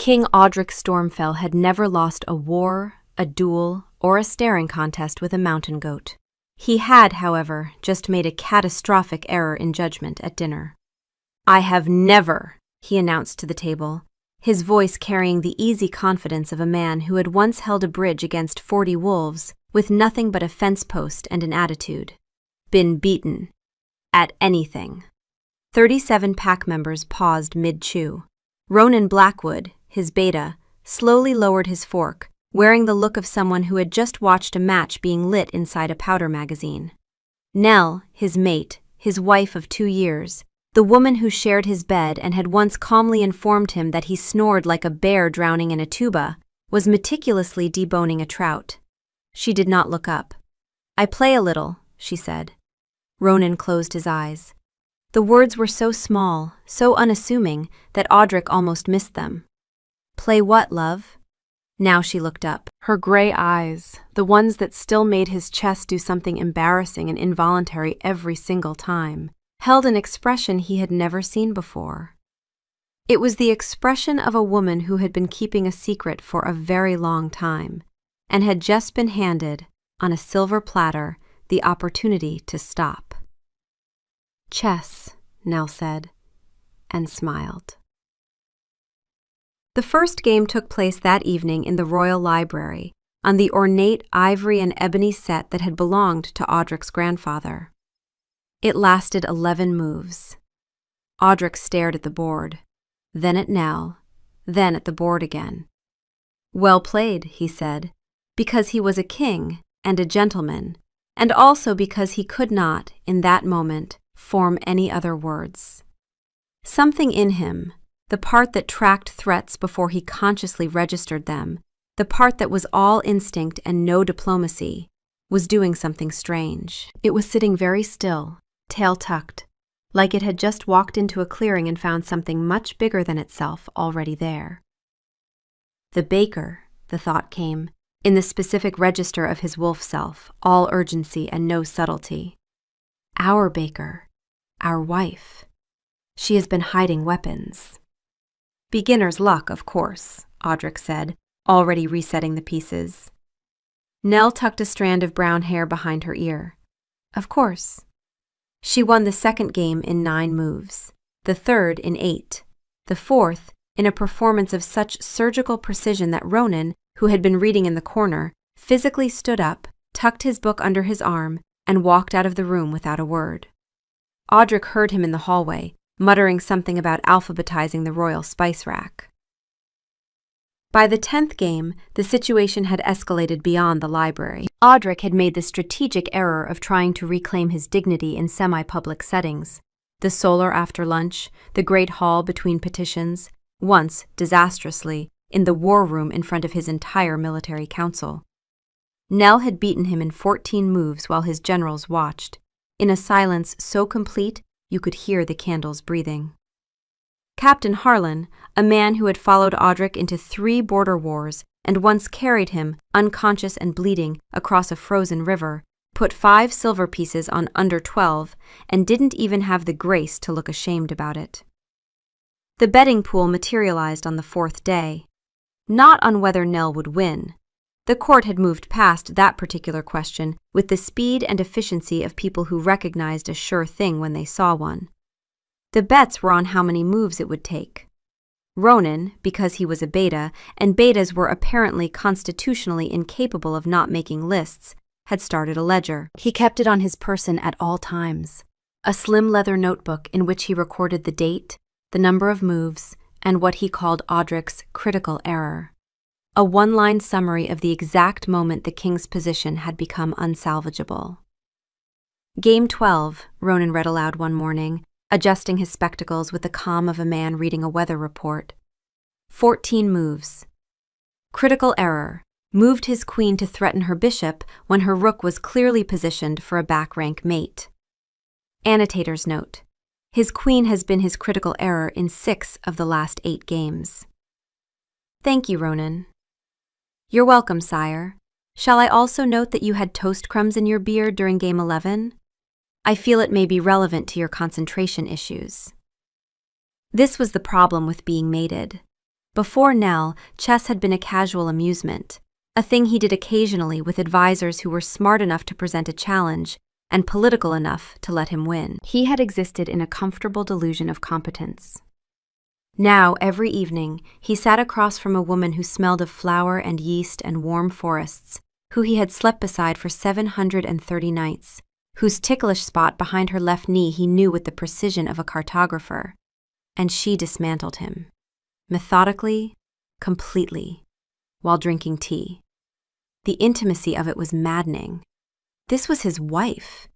King Audric Stormfell had never lost a war, a duel, or a staring contest with a mountain goat. He had, however, just made a catastrophic error in judgment at dinner. "I have never," he announced to the table, his voice carrying the easy confidence of a man who had once held a bridge against 40 wolves with nothing but a fence post and an attitude, "been beaten. At anything." 37 pack members paused mid-chew. Ronan Blackwood, his beta, slowly lowered his fork, wearing the look of someone who had just watched a match being lit inside a powder magazine. Nell, his mate, his wife of 2 years, the woman who shared his bed and had once calmly informed him that he snored like a bear drowning in a tuba, was meticulously deboning a trout. She did not look up. "I play a little," she said. Ronan closed his eyes. The words were so small, so unassuming, that Audric almost missed them. "Play what, love?" Now she looked up. Her gray eyes, the ones that still made his chest do something embarrassing and involuntary every single time, held an expression he had never seen before. It was the expression of a woman who had been keeping a secret for a very long time, and had just been handed, on a silver platter, the opportunity to stop. "Chess," Nell said, and smiled. The first game took place that evening in the Royal Library, on the ornate ivory and ebony set that had belonged to Audric's grandfather. It lasted 11 moves. Audric stared at the board, then at Nell, then at the board again. "Well played," he said, because he was a king and a gentleman, and also because he could not, in that moment, form any other words. Something in him, the part that tracked threats before he consciously registered them, the part that was all instinct and no diplomacy, was doing something strange. It was sitting very still, tail tucked, like it had just walked into a clearing and found something much bigger than itself already there. The baker, the thought came, in the specific register of his wolf self, all urgency and no subtlety. Our baker, our wife. She has been hiding weapons. "Beginner's luck, of course," Audric said, already resetting the pieces. Nell tucked a strand of brown hair behind her ear. "Of course." She won the second game in 9 moves, the third in 8, the fourth in a performance of such surgical precision that Ronan, who had been reading in the corner, physically stood up, tucked his book under his arm, and walked out of the room without a word. Audric heard him in the hallway, muttering something about alphabetizing the royal spice rack. By the 10th game, the situation had escalated beyond the library. Audric had made the strategic error of trying to reclaim his dignity in semi-public settings. The solar after lunch, the great hall between petitions, once, disastrously, in the war room in front of his entire military council. Nell had beaten him in 14 moves while his generals watched, in a silence so complete you could hear the candles breathing. Captain Harlan, a man who had followed Audric into 3 border wars and once carried him, unconscious and bleeding, across a frozen river, put 5 silver pieces on under 12 and didn't even have the grace to look ashamed about it. The betting pool materialized on the 4th day. Not on whether Nell would win. The court had moved past that particular question with the speed and efficiency of people who recognized a sure thing when they saw one. The bets were on how many moves it would take. Ronan, because he was a beta, and betas were apparently constitutionally incapable of not making lists, had started a ledger. He kept it on his person at all times. A slim leather notebook in which he recorded the date, the number of moves, and what he called Audric's critical error. A 1-line summary of the exact moment the king's position had become unsalvageable. "Game 12, Ronan read aloud one morning, adjusting his spectacles with the calm of a man reading a weather report. 14 moves. Critical error. Moved his queen to threaten her bishop when her rook was clearly positioned for a back-rank mate. Annotator's note. His queen has been his critical error in 6 of the last 8 games. Thank you, Ronan. You're welcome, sire. Shall I also note that you had toast crumbs in your beard during Game 11? I feel it may be relevant to your concentration issues. This was the problem with being mated. Before Nell, chess had been a casual amusement, a thing he did occasionally with advisors who were smart enough to present a challenge and political enough to let him win. He had existed in a comfortable delusion of competence. Now, every evening, he sat across from a woman who smelled of flour and yeast and warm forests, who he had slept beside for 730 nights, whose ticklish spot behind her left knee he knew with the precision of a cartographer. And she dismantled him, methodically, completely, while drinking tea. The intimacy of it was maddening. This was his wife.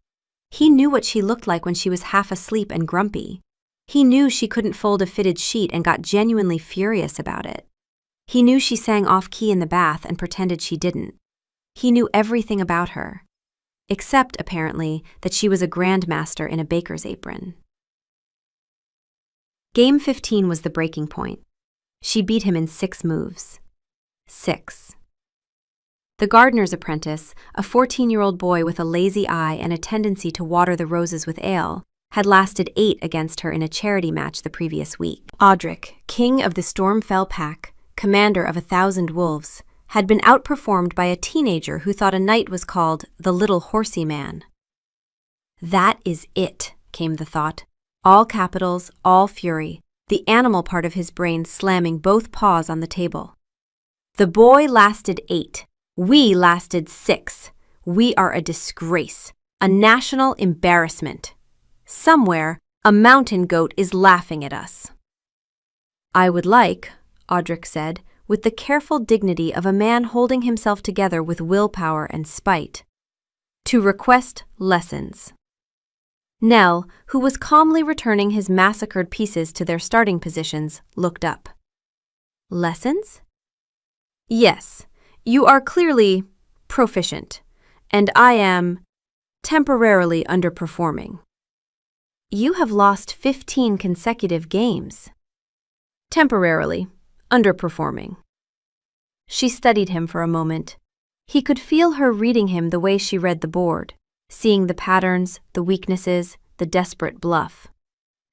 He knew what she looked like when she was half asleep and grumpy. He knew she couldn't fold a fitted sheet and got genuinely furious about it. He knew she sang off-key in the bath and pretended she didn't. He knew everything about her, except, apparently, that she was a grandmaster in a baker's apron. Game 15 was the breaking point. She beat him in 6 moves. 6. The gardener's apprentice, a 14-year-old boy with a lazy eye and a tendency to water the roses with ale, had lasted 8 against her in a charity match the previous week. Audric, king of the Stormfell pack, commander of 1,000 wolves, had been outperformed by a teenager who thought a knight was called the Little Horsey Man. That is it, came the thought. All capitals, all fury, the animal part of his brain slamming both paws on the table. The boy lasted 8. We lasted 6. We are a disgrace, a national embarrassment. Somewhere, a mountain goat is laughing at us. I would like, Audric said, with the careful dignity of a man holding himself together with willpower and spite, to request lessons. Nell, who was calmly returning his massacred pieces to their starting positions, looked up. Lessons? Yes, you are clearly proficient, and I am temporarily underperforming. You have lost 15 consecutive games. Temporarily underperforming. She studied him for a moment. He could feel her reading him the way she read the board, seeing the patterns, the weaknesses, the desperate bluff.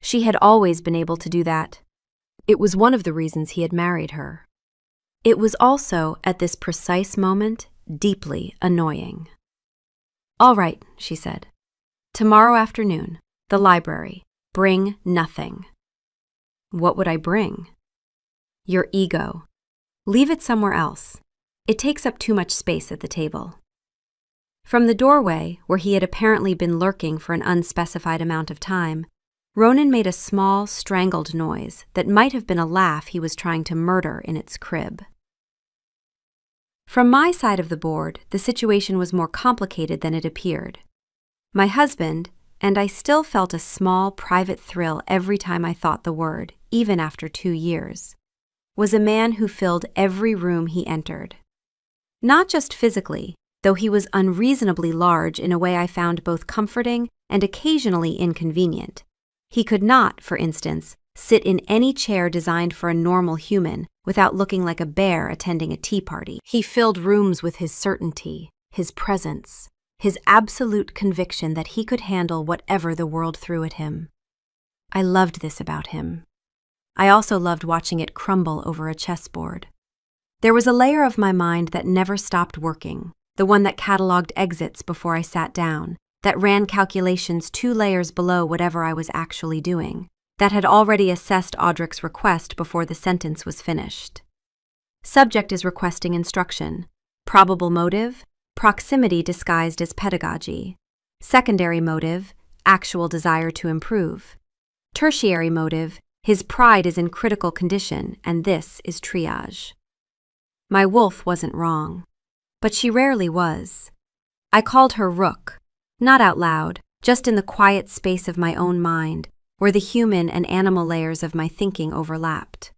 She had always been able to do that. It was one of the reasons he had married her. It was also, at this precise moment, deeply annoying. All right, she said. Tomorrow afternoon, the library. Bring nothing. What would I bring? Your ego. Leave it somewhere else. It takes up too much space at the table. From the doorway, where he had apparently been lurking for an unspecified amount of time, Ronan made a small, strangled noise that might have been a laugh he was trying to murder in its crib. From my side of the board, the situation was more complicated than it appeared. My husband, and I still felt a small, private thrill every time I thought the word, even after 2 years, was a man who filled every room he entered. Not just physically, though he was unreasonably large in a way I found both comforting and occasionally inconvenient. He could not, for instance, sit in any chair designed for a normal human without looking like a bear attending a tea party. He filled rooms with his certainty, his presence, his absolute conviction that he could handle whatever the world threw at him. I loved this about him. I also loved watching it crumble over a chessboard. There was a layer of my mind that never stopped working, the one that cataloged exits before I sat down, that ran calculations 2 layers below whatever I was actually doing, that had already assessed Audric's request before the sentence was finished. Subject is requesting instruction. Probable motive, proximity disguised as pedagogy. Secondary motive, actual desire to improve. Tertiary motive, his pride is in critical condition, and this is triage. My wolf wasn't wrong, but she rarely was. I called her Rook, not out loud, just in the quiet space of my own mind, where the human and animal layers of my thinking overlapped.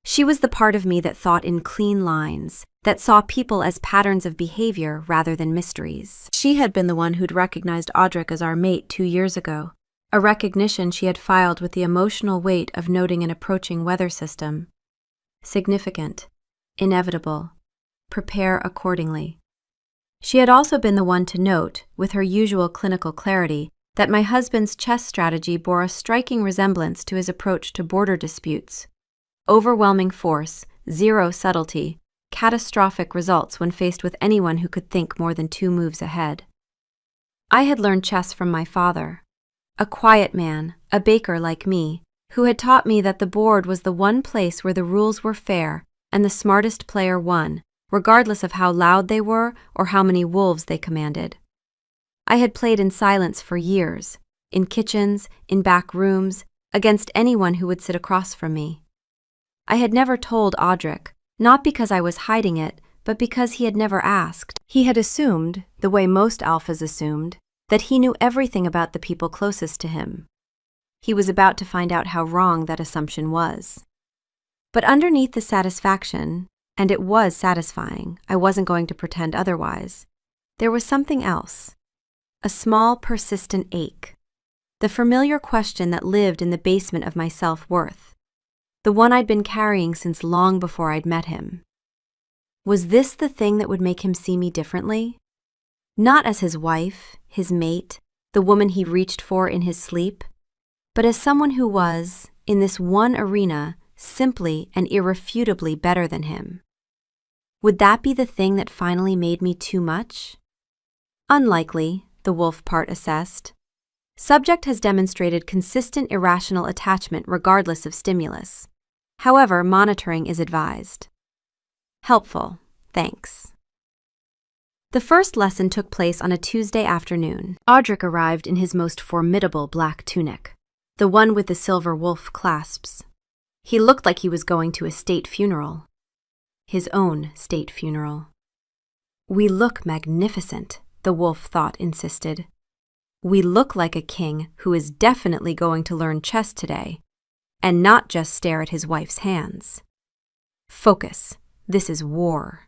She was the part of me that thought in clean lines, that saw people as patterns of behavior rather than mysteries. She had been the one who'd recognized Audric as our mate 2 years ago, a recognition she had filed with the emotional weight of noting an approaching weather system. Significant, inevitable, prepare accordingly. She had also been the one to note, with her usual clinical clarity, that my husband's chess strategy bore a striking resemblance to his approach to border disputes. Overwhelming force, zero subtlety, catastrophic results when faced with anyone who could think more than 2 moves ahead. I had learned chess from my father, a quiet man, a baker like me, who had taught me that the board was the one place where the rules were fair and the smartest player won, regardless of how loud they were or how many wolves they commanded. I had played in silence for years, in kitchens, in back rooms, against anyone who would sit across from me. I had never told Audric, not because I was hiding it, but because he had never asked. He had assumed, the way most alphas assumed, that he knew everything about the people closest to him. He was about to find out how wrong that assumption was. But underneath the satisfaction, and it was satisfying, I wasn't going to pretend otherwise, there was something else. A small, persistent ache. The familiar question that lived in the basement of my self-worth. The one I'd been carrying since long before I'd met him. Was this the thing that would make him see me differently? Not as his wife, his mate, the woman he reached for in his sleep, but as someone who was, in this one arena, simply and irrefutably better than him. Would that be the thing that finally made me too much? Unlikely, the wolf part assessed. Subject has demonstrated consistent irrational attachment regardless of stimulus. However, monitoring is advised. Helpful, thanks. The first lesson took place on a Tuesday afternoon. Audric arrived in his most formidable black tunic, the one with the silver wolf clasps. He looked like he was going to a state funeral. His own state funeral. We look magnificent, the wolf thought insisted. We look like a king who is definitely going to learn chess today, and not just stare at his wife's hands. Focus, this is war.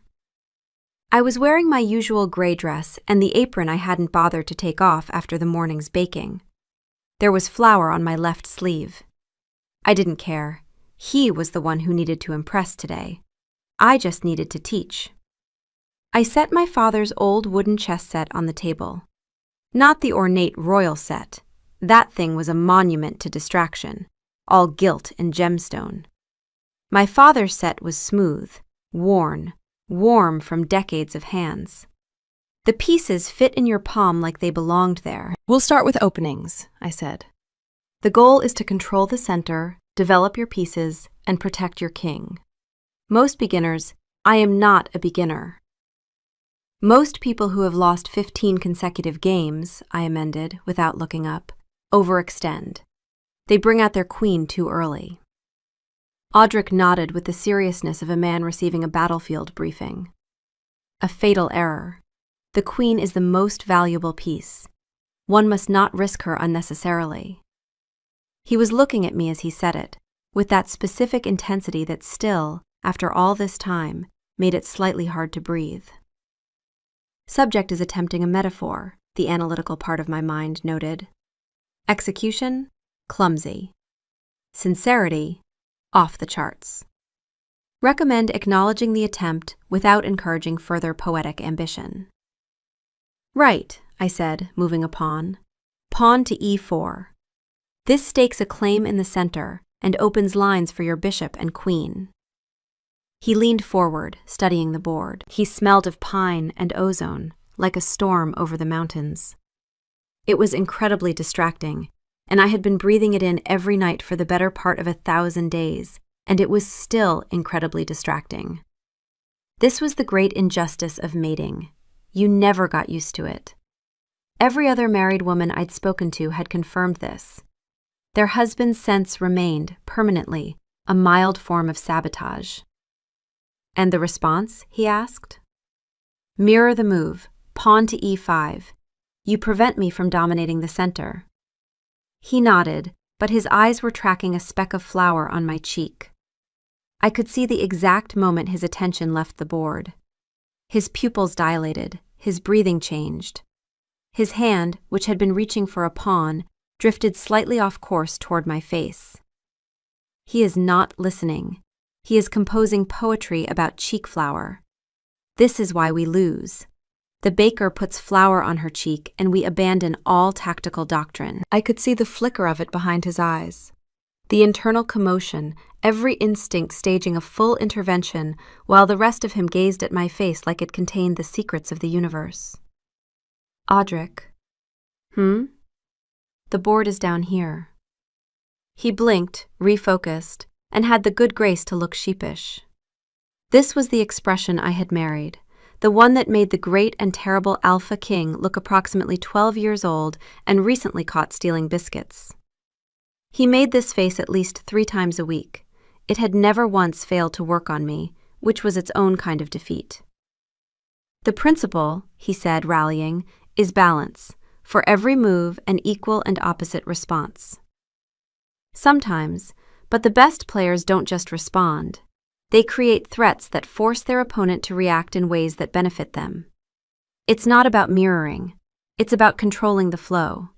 I was wearing my usual gray dress and the apron I hadn't bothered to take off after the morning's baking. There was flour on my left sleeve. I didn't care. He was the one who needed to impress today. I just needed to teach. I set my father's old wooden chess set on the table. Not the ornate royal set. That thing was a monument to distraction, all gilt and gemstone. My father's set was smooth, worn, warm from decades of hands. The pieces fit in your palm like they belonged there. We'll start with openings, I said. The goal is to control the center, develop your pieces, and protect your king. Most beginners, I am not a beginner. Most people who have lost 15 consecutive games, I amended, without looking up, overextend. They bring out their queen too early. Audric nodded with the seriousness of a man receiving a battlefield briefing. A fatal error. The queen is the most valuable piece. One must not risk her unnecessarily. He was looking at me as he said it, with that specific intensity that still, after all this time, made it slightly hard to breathe. Subject is attempting a metaphor, the analytical part of my mind noted. Execution, clumsy. Sincerity, off the charts. Recommend acknowledging the attempt without encouraging further poetic ambition. Right, I said, moving a pawn. Pawn to e4. This stakes a claim in the center and opens lines for your bishop and queen. He leaned forward, studying the board. He smelled of pine and ozone, like a storm over the mountains. It was incredibly distracting, and I had been breathing it in every night for the better part of 1,000 days, and it was still incredibly distracting. This was the great injustice of mating. You never got used to it. Every other married woman I'd spoken to had confirmed this. Their husband's sense remained, permanently, a mild form of sabotage. And the response, he asked? Mirror the move, pawn to e5. You prevent me from dominating the center. He nodded, but his eyes were tracking a speck of flour on my cheek. I could see the exact moment his attention left the board. His pupils dilated, his breathing changed. His hand, which had been reaching for a pawn, drifted slightly off course toward my face. He is not listening. He is composing poetry about cheek flour. This is why we lose. The baker puts flour on her cheek, and we abandon all tactical doctrine. I could see the flicker of it behind his eyes. The internal commotion, every instinct staging a full intervention while the rest of him gazed at my face like it contained the secrets of the universe. Audric. The board is down here. He blinked, refocused, and had the good grace to look sheepish. This was the expression I had married, the one that made the great and terrible Alpha King look approximately 12 years old and recently caught stealing biscuits. He made this face at least 3 times a week. It had never once failed to work on me, which was its own kind of defeat. The principle, he said, rallying, is balance. For every move, an equal and opposite response. Sometimes, but the best players don't just respond. They create threats that force their opponent to react in ways that benefit them. It's not about mirroring. It's about controlling the flow.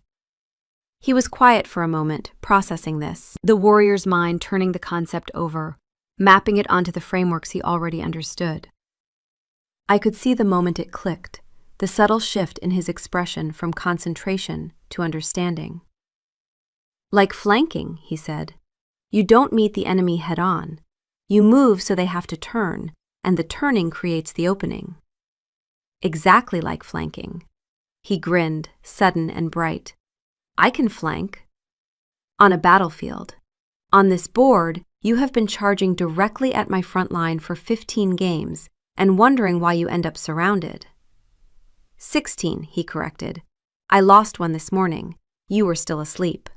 He was quiet for a moment, processing this, the warrior's mind turning the concept over, mapping it onto the frameworks he already understood. I could see the moment it clicked, the subtle shift in his expression from concentration to understanding. Like flanking, he said. You don't meet the enemy head-on. You move so they have to turn, and the turning creates the opening. Exactly like flanking. He grinned, sudden and bright. I can flank. On a battlefield. On this board, you have been charging directly at my front line for 15 games and wondering why you end up surrounded. 16, he corrected. I lost one this morning. You were still asleep.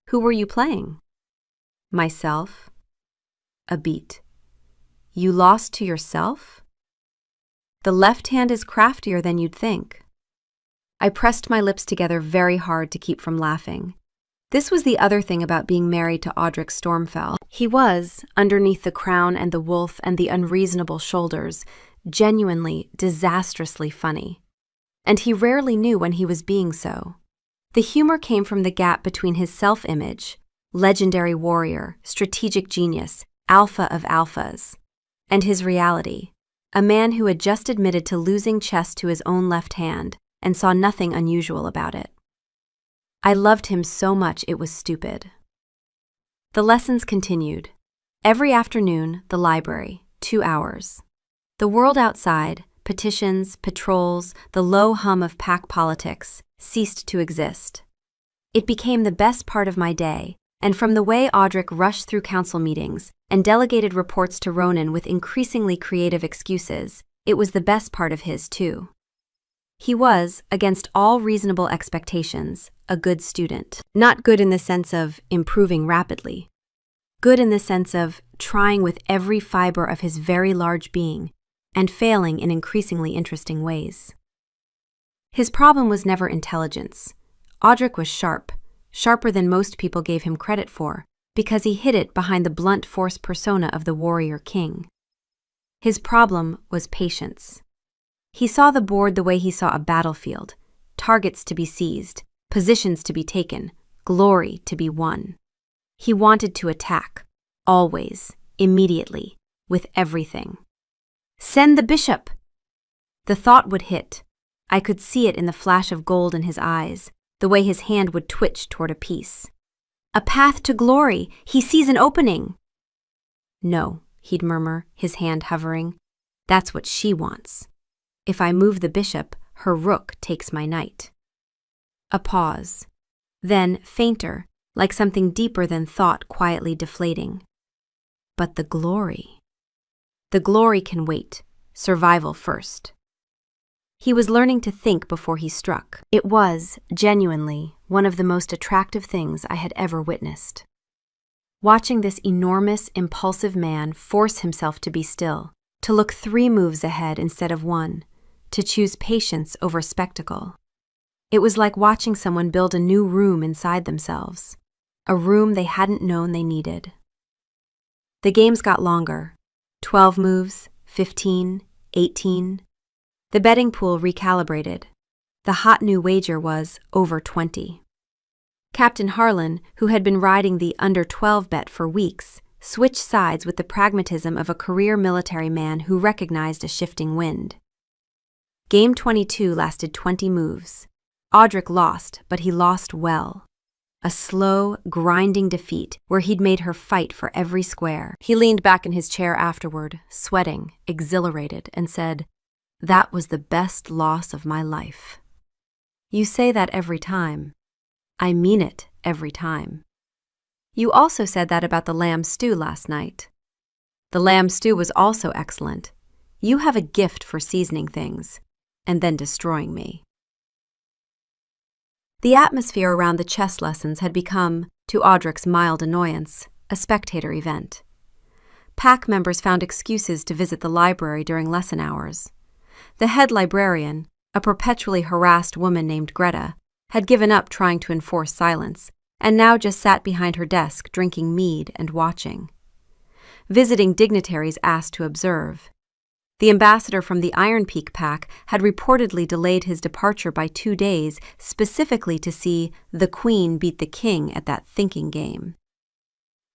Who were you playing? Myself. A beat. You lost to yourself? The left hand is craftier than you'd think. I pressed my lips together very hard to keep from laughing. This was the other thing about being married to Audric Stormfell. He was, underneath the crown and the wolf and the unreasonable shoulders, genuinely, disastrously funny. And he rarely knew when he was being so. The humor came from the gap between his self-image, legendary warrior, strategic genius, alpha of alphas, and his reality, a man who had just admitted to losing chess to his own left hand and saw nothing unusual about it. I loved him so much it was stupid. The lessons continued. Every afternoon, the library, 2 hours. The world outside, petitions, patrols, the low hum of pack politics, ceased to exist. It became the best part of my day, and from the way Audric rushed through council meetings and delegated reports to Ronan with increasingly creative excuses, it was the best part of his too. He was, against all reasonable expectations, a good student. Not good in the sense of improving rapidly. Good in the sense of trying with every fiber of his very large being and failing in increasingly interesting ways. His problem was never intelligence. Audric was sharp, sharper than most people gave him credit for, because he hid it behind the blunt force persona of the warrior king. His problem was patience. He saw the board the way he saw a battlefield, targets to be seized, positions to be taken, glory to be won. He wanted to attack, always, immediately, with everything. Send the bishop! The thought would hit. I could see it in the flash of gold in his eyes, the way his hand would twitch toward a piece. A path to glory! He sees an opening! No, he'd murmur, his hand hovering. That's what she wants. If I move the bishop, her rook takes my knight. A pause. Then, fainter, like something deeper than thought quietly deflating. But the glory. The glory can wait. Survival first. He was learning to think before he struck. It was, genuinely, one of the most attractive things I had ever witnessed. Watching this enormous, impulsive man force himself to be still, to look 3 moves ahead instead of 1, to choose patience over spectacle. It was like watching someone build a new room inside themselves, a room they hadn't known they needed. The games got longer, 12 moves, 15, 18. The betting pool recalibrated. The hot new wager was over 20. Captain Harlan, who had been riding the under 12 bet for weeks, switched sides with the pragmatism of a career military man who recognized a shifting wind. Game 22 lasted 20 moves. Audric lost, but he lost well. A slow, grinding defeat where he'd made her fight for every square. He leaned back in his chair afterward, sweating, exhilarated, and said, "That was the best loss of my life." You say that every time. I mean it every time. You also said that about the lamb stew last night. The lamb stew was also excellent. You have a gift for seasoning things, and then destroying me. The atmosphere around the chess lessons had become, to Audrich's mild annoyance, a spectator event. Pack members found excuses to visit the library during lesson hours. The head librarian, a perpetually harassed woman named Greta, had given up trying to enforce silence, and now just sat behind her desk drinking mead and watching. Visiting dignitaries asked to observe. The ambassador from the Iron Peak pack had reportedly delayed his departure by 2 days specifically to see the Queen beat the King at that thinking game.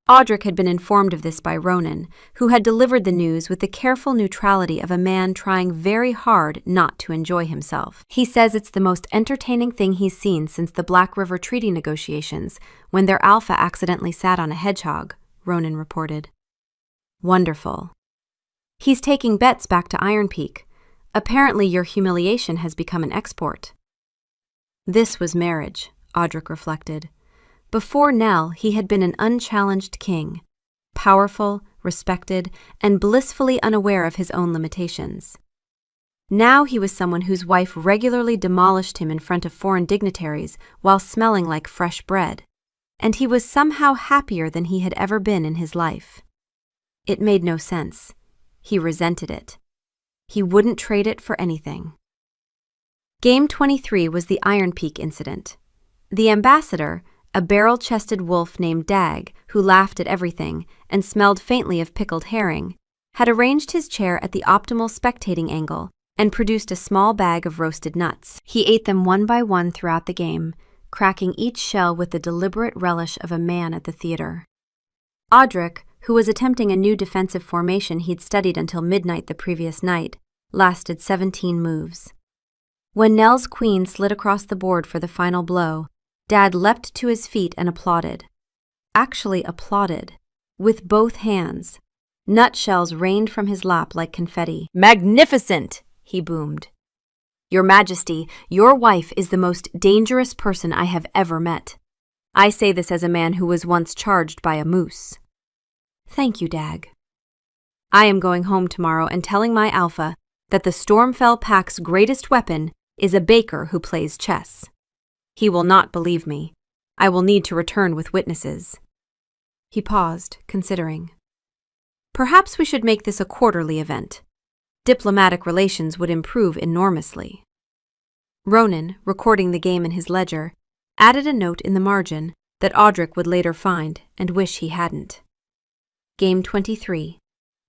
Audrich had been informed of this by Ronan, who had delivered the news with the careful neutrality of a man trying very hard not to enjoy himself. He says it's the most entertaining thing he's seen since the Black River Treaty negotiations, when their alpha accidentally sat on a hedgehog, Ronan reported. Wonderful. He's taking bets back to Iron Peak. Apparently your humiliation has become an export. This was marriage, Audrich reflected. Before Nell, he had been an unchallenged king, powerful, respected, and blissfully unaware of his own limitations. Now he was someone whose wife regularly demolished him in front of foreign dignitaries while smelling like fresh bread, and he was somehow happier than he had ever been in his life. It made no sense. He resented it. He wouldn't trade it for anything. Game 23 was the Iron Peak incident. The ambassador, a barrel-chested wolf named Dag, who laughed at everything and smelled faintly of pickled herring, had arranged his chair at the optimal spectating angle and produced a small bag of roasted nuts. He ate them one by one throughout the game, cracking each shell with the deliberate relish of a man at the theater. Audrich, who was attempting a new defensive formation he'd studied until midnight the previous night, lasted 17 moves. When Nell's queen slid across the board for the final blow, Dad leapt to his feet and applauded. Actually applauded, with both hands. Nutshells rained from his lap like confetti. "Magnificent!" he boomed. "Your Majesty, your wife is the most dangerous person I have ever met. I say this as a man who was once charged by a moose." "Thank you, Dag. I am going home tomorrow and telling my alpha that the Stormfell Pack's greatest weapon is a baker who plays chess. He will not believe me. I will need to return with witnesses." He paused, considering. Perhaps we should make this a quarterly event. Diplomatic relations would improve enormously. Ronan, recording the game in his ledger, added a note in the margin that Audrich would later find and wish he hadn't. Game 23.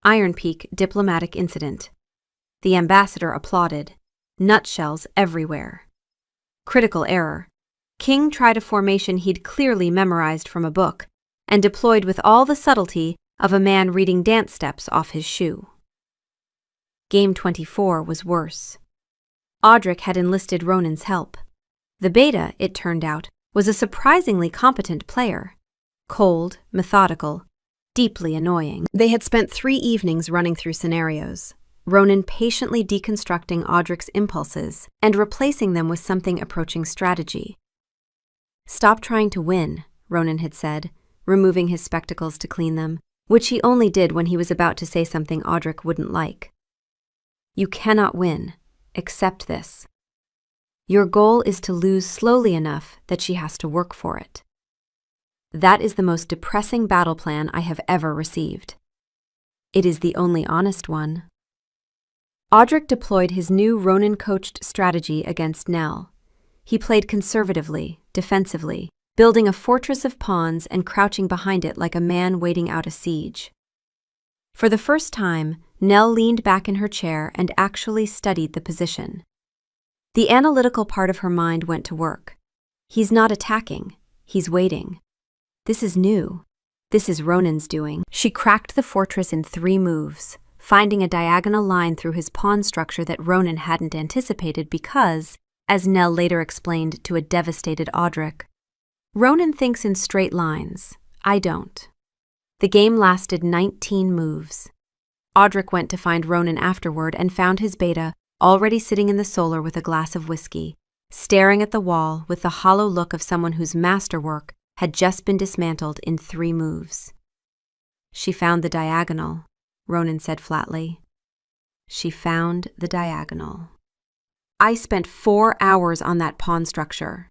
Iron Peak Diplomatic Incident. The ambassador applauded. Nutshells everywhere. Critical error. King tried a formation he'd clearly memorized from a book and deployed with all the subtlety of a man reading dance steps off his shoe. Game 24 was worse. Audrich had enlisted Ronan's help. The beta, it turned out, was a surprisingly competent player. Cold, methodical, deeply annoying. They had spent 3 evenings running through scenarios, Ronan patiently deconstructing Audrich's impulses and replacing them with something approaching strategy. "Stop trying to win," Ronan had said, removing his spectacles to clean them, which he only did when he was about to say something Audrich wouldn't like. "You cannot win. Accept this. Your goal is to lose slowly enough that she has to work for it. That is the most depressing battle plan I have ever received. It is the only honest one." Audrich deployed his new Ronan-coached strategy against Nell. He played conservatively, defensively, building a fortress of pawns and crouching behind it like a man waiting out a siege. For the first time, Nell leaned back in her chair and actually studied the position. The analytical part of her mind went to work. He's not attacking, he's waiting. This is new. This is Ronan's doing. She cracked the fortress in 3 moves, finding a diagonal line through his pawn structure that Ronan hadn't anticipated because, as Nell later explained to a devastated Audrich, Ronan thinks in straight lines. I don't. The game lasted 19 moves. Audric went to find Ronan afterward and found his beta already sitting in the solar with a glass of whiskey, staring at the wall with the hollow look of someone whose masterwork had just been dismantled in 3 moves. She found the diagonal, Ronan said flatly. She found the diagonal. I spent 4 hours on that pawn structure.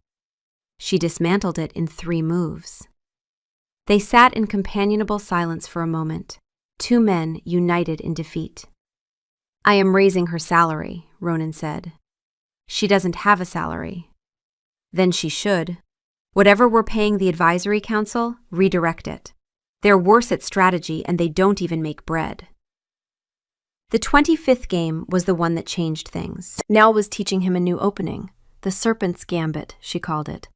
She dismantled it in 3 moves. They sat in companionable silence for a moment, 2 men united in defeat. I am raising her salary, Ronan said. She doesn't have a salary. Then she should. Whatever we're paying the advisory council, redirect it. They're worse at strategy and they don't even make bread. The 25th game was the one that changed things. Nell was teaching him a new opening, the Serpent's Gambit, she called it.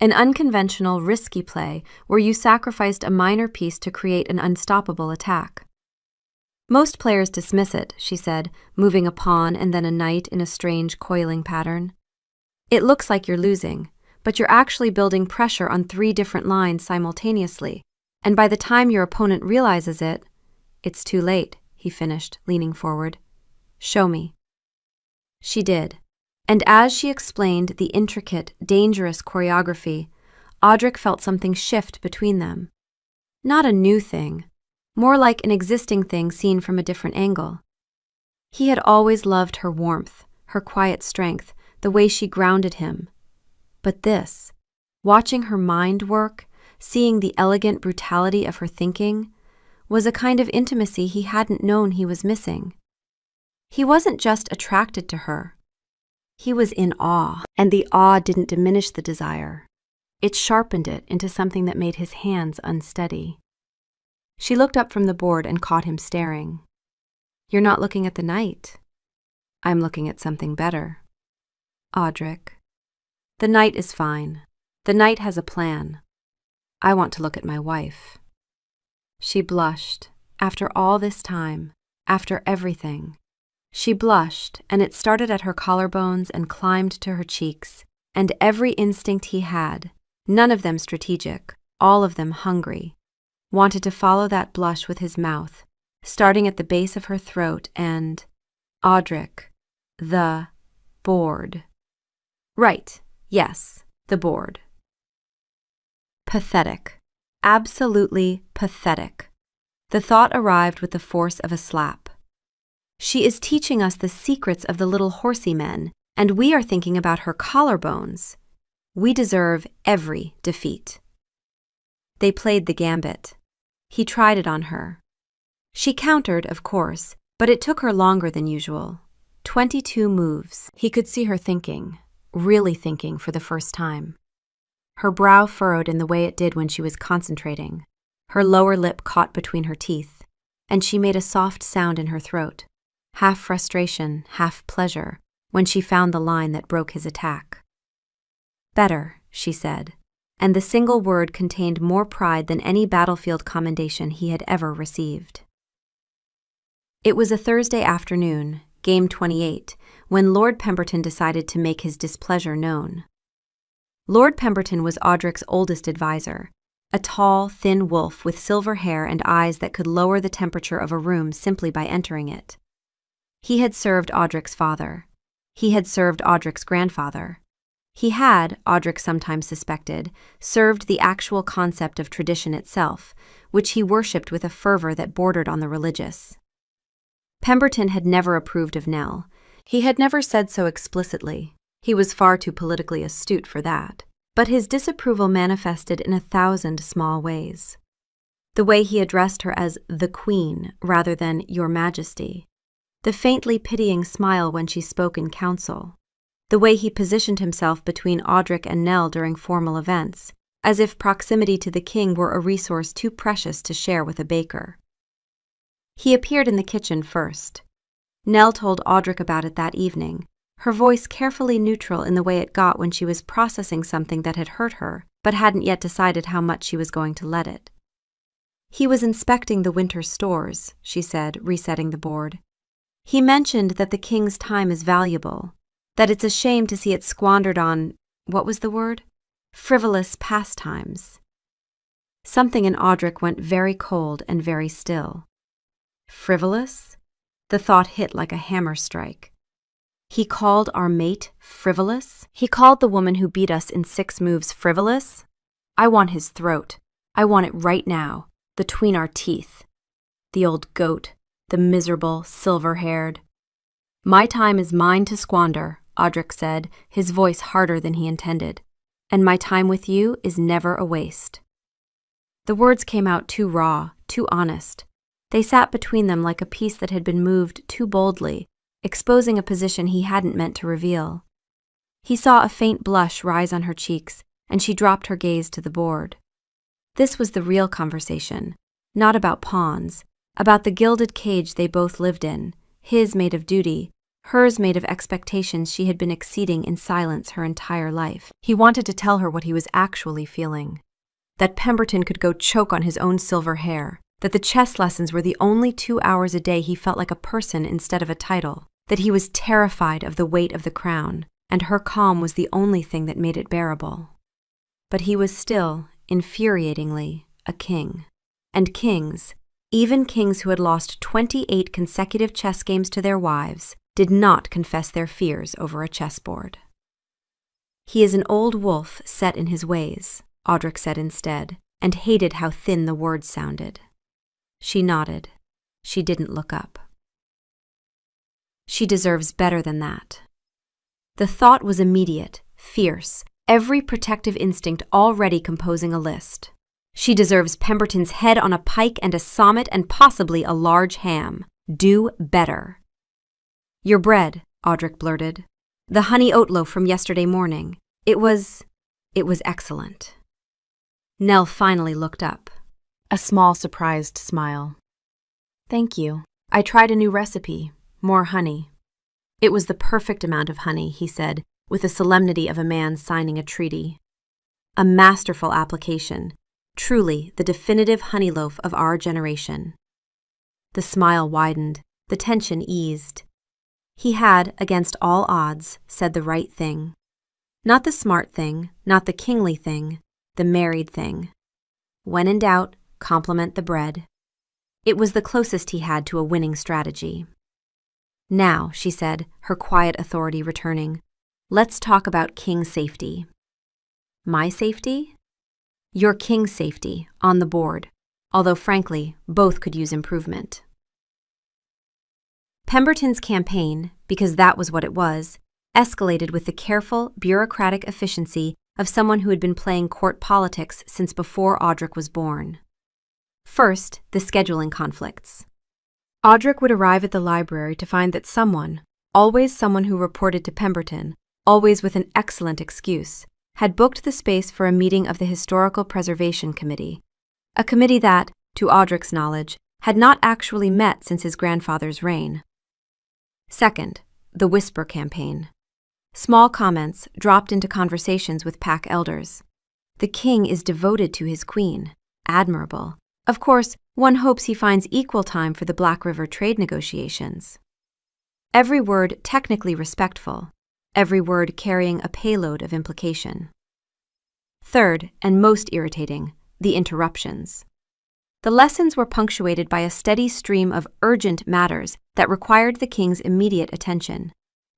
An unconventional, risky play where you sacrificed a minor piece to create an unstoppable attack. Most players dismiss it, she said, moving a pawn and then a knight in a strange coiling pattern. It looks like you're losing, but you're actually building pressure on 3 different lines simultaneously, and by the time your opponent realizes it, it's too late, he finished, leaning forward. Show me. She did, and as she explained the intricate, dangerous choreography, Audric felt something shift between them. Not a new thing, more like an existing thing seen from a different angle. He had always loved her warmth, her quiet strength, the way she grounded him. But this, watching her mind work, seeing the elegant brutality of her thinking, was a kind of intimacy he hadn't known he was missing. He wasn't just attracted to her. He was in awe, and the awe didn't diminish the desire. It sharpened it into something that made his hands unsteady. She looked up from the board and caught him staring. You're not looking at the knight. I'm looking at something better. Audric. The knight is fine. The knight has a plan. I want to look at my wife. She blushed. After all this time, after everything. She blushed, and it started at her collarbones and climbed to her cheeks, and every instinct he had, none of them strategic, all of them hungry, wanted to follow that blush with his mouth, starting at the base of her throat and, Audric, the board. Right, yes, the board. Pathetic. Absolutely pathetic. The thought arrived with the force of a slap. She is teaching us the secrets of the little horsey men, and we are thinking about her collarbones. We deserve every defeat. They played the gambit. He tried it on her. She countered, of course, but it took her longer than usual. 22 moves. He could see her thinking, really thinking for the first time. Her brow furrowed in the way it did when she was concentrating. Her lower lip caught between her teeth, and she made a soft sound in her throat, half frustration, half pleasure, when she found the line that broke his attack. Better, she said, and the single word contained more pride than any battlefield commendation he had ever received. It was a Thursday afternoon, game 28, when Lord Pemberton decided to make his displeasure known. Lord Pemberton was Audric's oldest advisor, a tall, thin wolf with silver hair and eyes that could lower the temperature of a room simply by entering it. He had served Audric's father. He had served Audric's grandfather. He had, Audric sometimes suspected, served the actual concept of tradition itself, which he worshipped with a fervor that bordered on the religious. Pemberton had never approved of Nell. He had never said so explicitly. He was far too politically astute for that. But his disapproval manifested in 1,000 small ways. The way he addressed her as the Queen rather than Your Majesty. The faintly pitying smile when she spoke in council. The way he positioned himself between Audric and Nell during formal events, as if proximity to the king were a resource too precious to share with a baker. He appeared in the kitchen first. Nell told Audric about it that evening, her voice carefully neutral in the way it got when she was processing something that had hurt her, but hadn't yet decided how much she was going to let it. He was inspecting the winter stores, she said, resetting the board. He mentioned that the king's time is valuable, that it's a shame to see it squandered on, what was the word? frivolous pastimes. Something in Audric went very cold and very still. Frivolous? The thought hit like a hammer strike. He called our mate frivolous? He called the woman who beat us in 6 moves frivolous? I want his throat. I want it right now, between our teeth. The old goat, the miserable, silver-haired. My time is mine to squander, Audric said, his voice harder than he intended. And my time with you is never a waste. The words came out too raw, too honest. They sat between them like a piece that had been moved too boldly, exposing a position he hadn't meant to reveal. He saw a faint blush rise on her cheeks, and she dropped her gaze to the board. This was the real conversation, not about pawns, about the gilded cage they both lived in, his made of duty, hers made of expectations she had been exceeding in silence her entire life. He wanted to tell her what he was actually feeling. That Pemberton could go choke on his own silver hair, that the chess lessons were the only 2 hours a day he felt like a person instead of a title, that he was terrified of the weight of the crown, and her calm was the only thing that made it bearable. But he was still, infuriatingly, a king. And kings, even kings who had lost 28 consecutive chess games to their wives, did not confess their fears over a chessboard. He is an old wolf set in his ways, Audric said instead, and hated how thin the words sounded. She nodded. She didn't look up. She deserves better than that. The thought was immediate, fierce, every protective instinct already composing a list. She deserves Pemberton's head on a pike and a sommet and possibly a large ham. Do better. Your bread, Audric blurted. The honey oat loaf from yesterday morning. It was excellent. Nell finally looked up. A small, surprised smile. Thank you. I tried a new recipe, more honey. It was the perfect amount of honey, he said, with the solemnity of a man signing a treaty. A masterful application, truly the definitive honey loaf of our generation. The smile widened, the tension eased. He had, against all odds, said the right thing. Not the smart thing, not the kingly thing, the married thing. When in doubt, compliment the bread. It was the closest he had to a winning strategy. Now, she said, her quiet authority returning, let's talk about king safety. My safety? Your king's safety, on the board, although frankly, both could use improvement. Pemberton's campaign, because that was what it was, escalated with the careful, bureaucratic efficiency of someone who had been playing court politics since before Audric was born. First, the scheduling conflicts. Audric would arrive at the library to find that someone, always someone who reported to Pemberton, always with an excellent excuse, had booked the space for a meeting of the Historical Preservation Committee, a committee that, to Audric's knowledge, had not actually met since his grandfather's reign. Second, the whisper campaign. Small comments dropped into conversations with pack elders. The king is devoted to his queen. Admirable. Of course, one hopes he finds equal time for the Black River trade negotiations. Every word technically respectful, every word carrying a payload of implication. Third, and most irritating, the interruptions. The lessons were punctuated by a steady stream of urgent matters that required the king's immediate attention.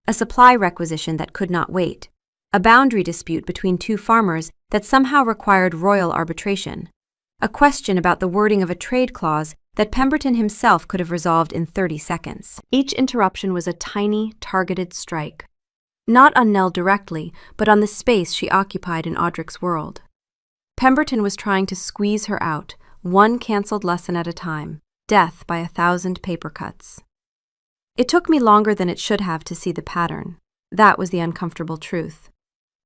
A supply requisition that could not wait. A boundary dispute between 2 farmers that somehow required royal arbitration. A question about the wording of a trade clause that Pemberton himself could have resolved in 30 seconds. Each interruption was a tiny, targeted strike. Not on Nell directly, but on the space she occupied in Audric's world. Pemberton was trying to squeeze her out, one cancelled lesson at a time, death by 1,000 paper cuts. It took me longer than it should have to see the pattern. That was the uncomfortable truth.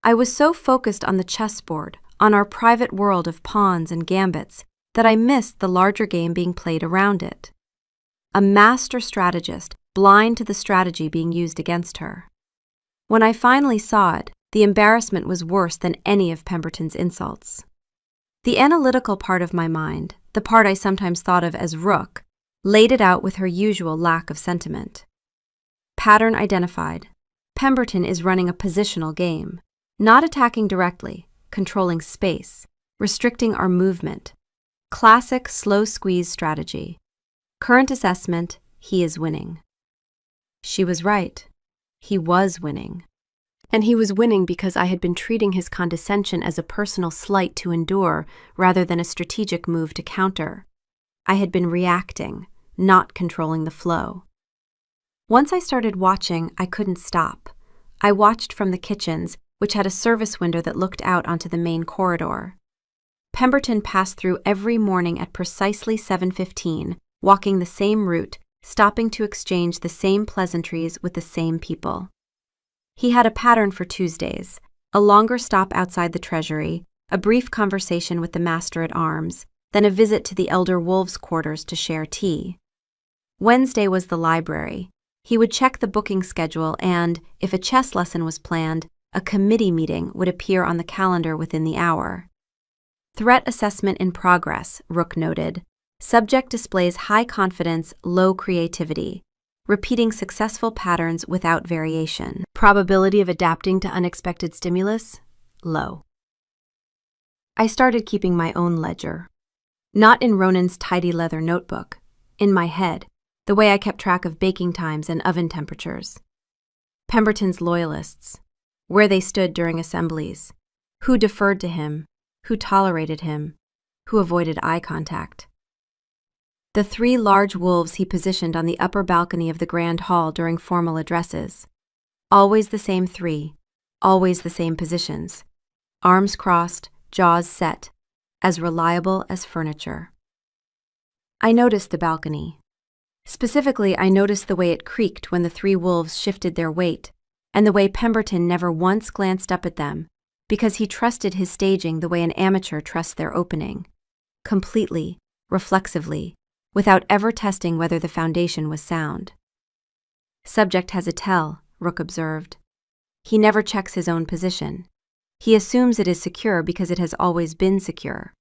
I was so focused on the chessboard, on our private world of pawns and gambits, that I missed the larger game being played around it. A master strategist, blind to the strategy being used against her. When I finally saw it, the embarrassment was worse than any of Pemberton's insults. The analytical part of my mind, the part I sometimes thought of as rook, laid it out with her usual lack of sentiment. Pattern identified. Pemberton is running a positional game, not attacking directly, controlling space, restricting our movement. Classic slow squeeze strategy. Current assessment, he is winning. She was right. He was winning. And he was winning because I had been treating his condescension as a personal slight to endure rather than a strategic move to counter. I had been reacting, not controlling the flow. Once I started watching, I couldn't stop. I watched from the kitchens, which had a service window that looked out onto the main corridor. Pemberton passed through every morning at precisely 7:15, walking the same route, stopping to exchange the same pleasantries with the same people. He had a pattern for Tuesdays, a longer stop outside the Treasury, a brief conversation with the Master-at-Arms, then a visit to the elder wolves' quarters to share tea. Wednesday was the library. He would check the booking schedule and, if a chess lesson was planned, a committee meeting would appear on the calendar within the hour. Threat assessment in progress, Rook noted. Subject displays high confidence, low creativity, repeating successful patterns without variation. Probability of adapting to unexpected stimulus, low. I started keeping my own ledger. Not in Ronan's tidy leather notebook, in my head, the way I kept track of baking times and oven temperatures. Pemberton's loyalists, where they stood during assemblies, who deferred to him, who tolerated him, who avoided eye contact. The 3 large wolves he positioned on the upper balcony of the Grand Hall during formal addresses. Always the same 3, always the same positions. Arms crossed, jaws set, as reliable as furniture. I noticed the balcony. Specifically, I noticed the way it creaked when the 3 wolves shifted their weight, and the way Pemberton never once glanced up at them, because he trusted his staging the way an amateur trusts their opening. Completely, reflexively, without ever testing whether the foundation was sound. Subject has a tell, Rook observed. He never checks his own position. He assumes it is secure because it has always been secure.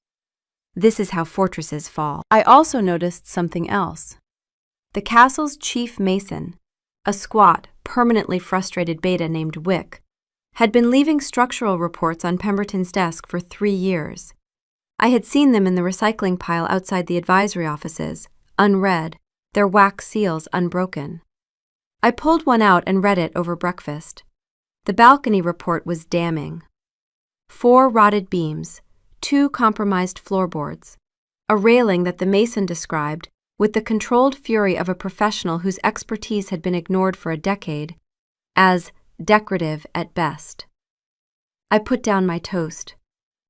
This is how fortresses fall. I also noticed something else. The castle's chief mason, a squat, permanently frustrated beta named Wick, had been leaving structural reports on Pemberton's desk for 3 years. I had seen them in the recycling pile outside the advisory offices, unread, their wax seals unbroken. I pulled one out and read it over breakfast. The balcony report was damning. 4 rotted beams, 2 compromised floorboards, a railing that the mason described, with the controlled fury of a professional whose expertise had been ignored for a decade, as decorative at best. I put down my toast.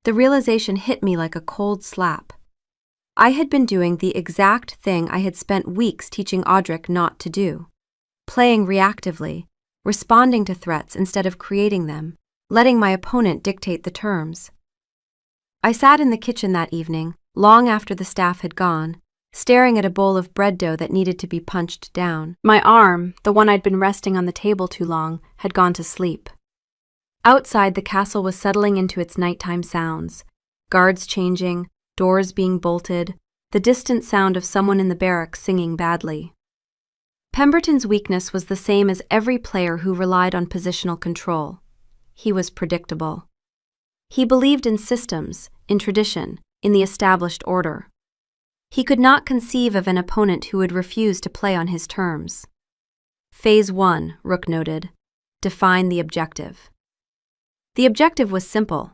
The realization hit me like a cold slap. I had been doing the exact thing I had spent weeks teaching Audric not to do. Playing reactively, responding to threats instead of creating them, letting my opponent dictate the terms. I sat in the kitchen that evening, long after the staff had gone, staring at a bowl of bread dough that needed to be punched down. My arm, the one I'd been resting on the table too long, had gone to sleep. Outside, the castle was settling into its nighttime sounds. Guards changing, doors being bolted, the distant sound of someone in the barracks singing badly. Pemberton's weakness was the same as every player who relied on positional control. He was predictable. He believed in systems, in tradition, in the established order. He could not conceive of an opponent who would refuse to play on his terms. Phase 1, Rook noted. Define the objective. The objective was simple.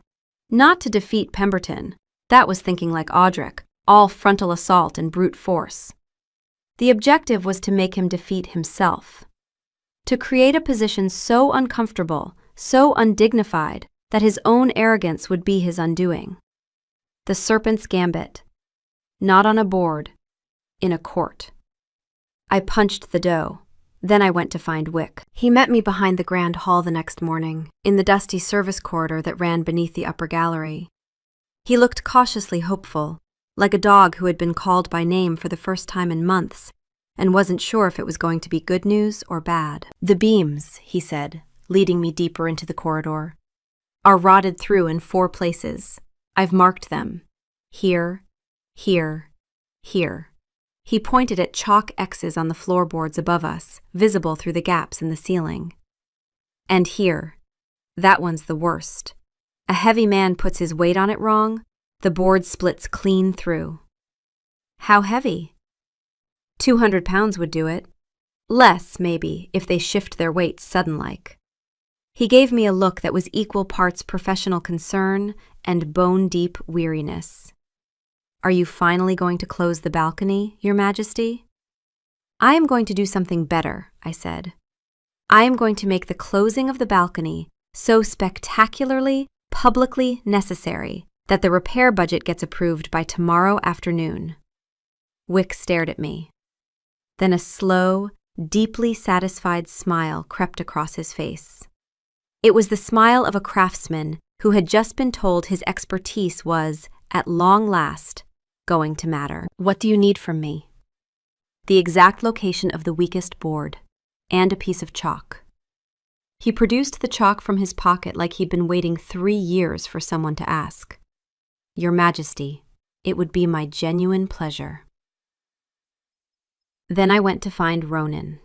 Not to defeat Pemberton. That was thinking like Audric, all frontal assault and brute force. The objective was to make him defeat himself. To create a position so uncomfortable, so undignified, that his own arrogance would be his undoing. The serpent's gambit. Not on a board, in a court. I punched the dough. Then I went to find Wick. He met me behind the Grand Hall the next morning, in the dusty service corridor that ran beneath the upper gallery. He looked cautiously hopeful, like a dog who had been called by name for the first time in months, and wasn't sure if it was going to be good news or bad. The beams, he said, leading me deeper into the corridor, are rotted through in 4 places. I've marked them. Here, here, here. He pointed at chalk X's on the floorboards above us, visible through the gaps in the ceiling. And here. That one's the worst. A heavy man puts his weight on it wrong, the board splits clean through. How heavy? 200 pounds would do it. Less, maybe, if they shift their weight sudden-like. He gave me a look that was equal parts professional concern and bone-deep weariness. Are you finally going to close the balcony, Your Majesty? I am going to do something better, I said. I am going to make the closing of the balcony so spectacularly, publicly necessary that the repair budget gets approved by tomorrow afternoon. Wick stared at me. Then a slow, deeply satisfied smile crept across his face. It was the smile of a craftsman who had just been told his expertise was, at long last, going to matter. What do you need from me? The exact location of the weakest board, and a piece of chalk. He produced the chalk from his pocket like he'd been waiting 3 years for someone to ask. Your Majesty, it would be my genuine pleasure. Then I went to find Ronan.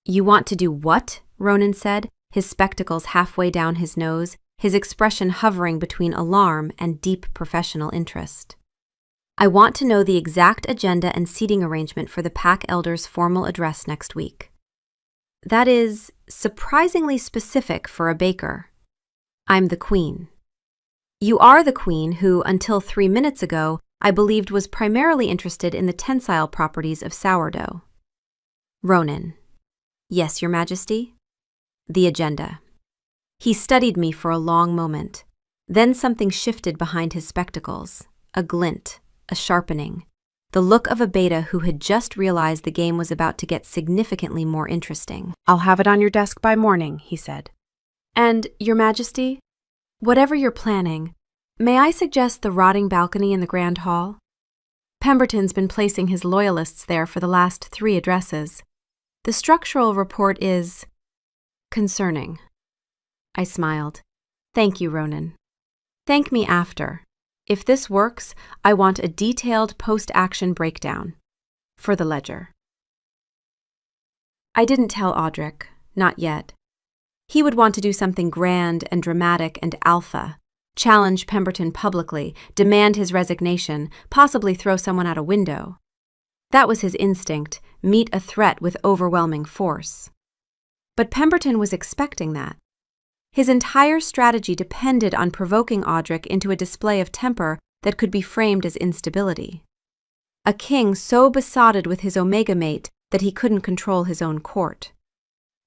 You want to do what? Ronan said, his spectacles halfway down his nose, his expression hovering between alarm and deep professional interest. I want to know the exact agenda and seating arrangement for the Pack Elders' formal address next week. That is surprisingly specific for a baker. I'm the Queen. You are the Queen who, until 3 minutes ago, I believed was primarily interested in the tensile properties of sourdough. Ronan. Yes, Your Majesty? The agenda. He studied me for a long moment. Then something shifted behind his spectacles. A glint, a sharpening. The look of a beta who had just realized the game was about to get significantly more interesting. I'll have it on your desk by morning, he said. And, Your Majesty, whatever you're planning, may I suggest the rotting balcony in the Grand Hall? Pemberton's been placing his loyalists there for the last 3 addresses. The structural report is concerning. I smiled. Thank you, Ronan. Thank me after. If this works, I want a detailed post-action breakdown. For the ledger. I didn't tell Audric, not yet. He would want to do something grand and dramatic and alpha, challenge Pemberton publicly, demand his resignation, possibly throw someone out a window. That was his instinct, meet a threat with overwhelming force. But Pemberton was expecting that. His entire strategy depended on provoking Audric into a display of temper that could be framed as instability. A king so besotted with his Omega mate that he couldn't control his own court.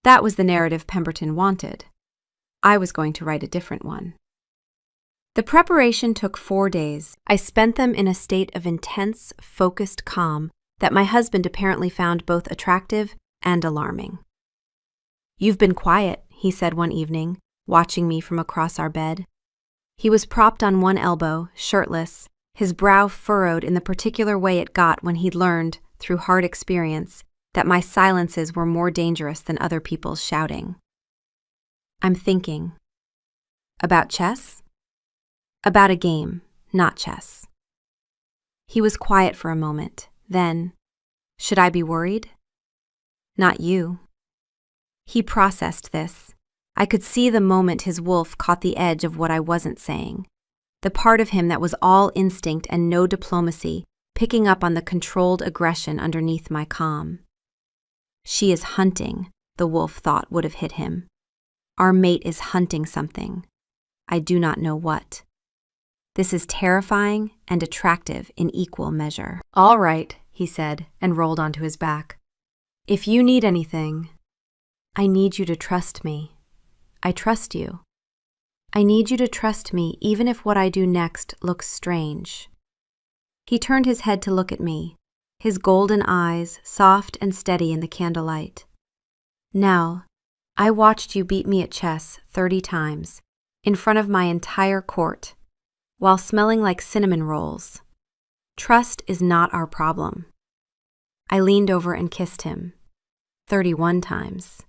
That was the narrative Pemberton wanted. I was going to write a different one. The preparation took 4 days. I spent them in a state of intense, focused calm that my husband apparently found both attractive and alarming. You've been quiet, he said one evening, watching me from across our bed. He was propped on one elbow, shirtless, his brow furrowed in the particular way it got when he'd learned, through hard experience, that my silences were more dangerous than other people's shouting. I'm thinking. About chess? About a game, not chess. He was quiet for a moment, then, should I be worried? Not you. He processed this. I could see the moment his wolf caught the edge of what I wasn't saying. The part of him that was all instinct and no diplomacy, picking up on the controlled aggression underneath my calm. She is hunting, the wolf thought would have hit him. Our mate is hunting something. I do not know what. This is terrifying and attractive in equal measure. All right, he said, and rolled onto his back. If you need anything, I need you to trust me. I trust you. I need you to trust me even if what I do next looks strange. He turned his head to look at me, his golden eyes soft and steady in the candlelight. Now, I watched you beat me at chess 30 times, in front of my entire court, while smelling like cinnamon rolls. Trust is not our problem. I leaned over and kissed him. 31 times.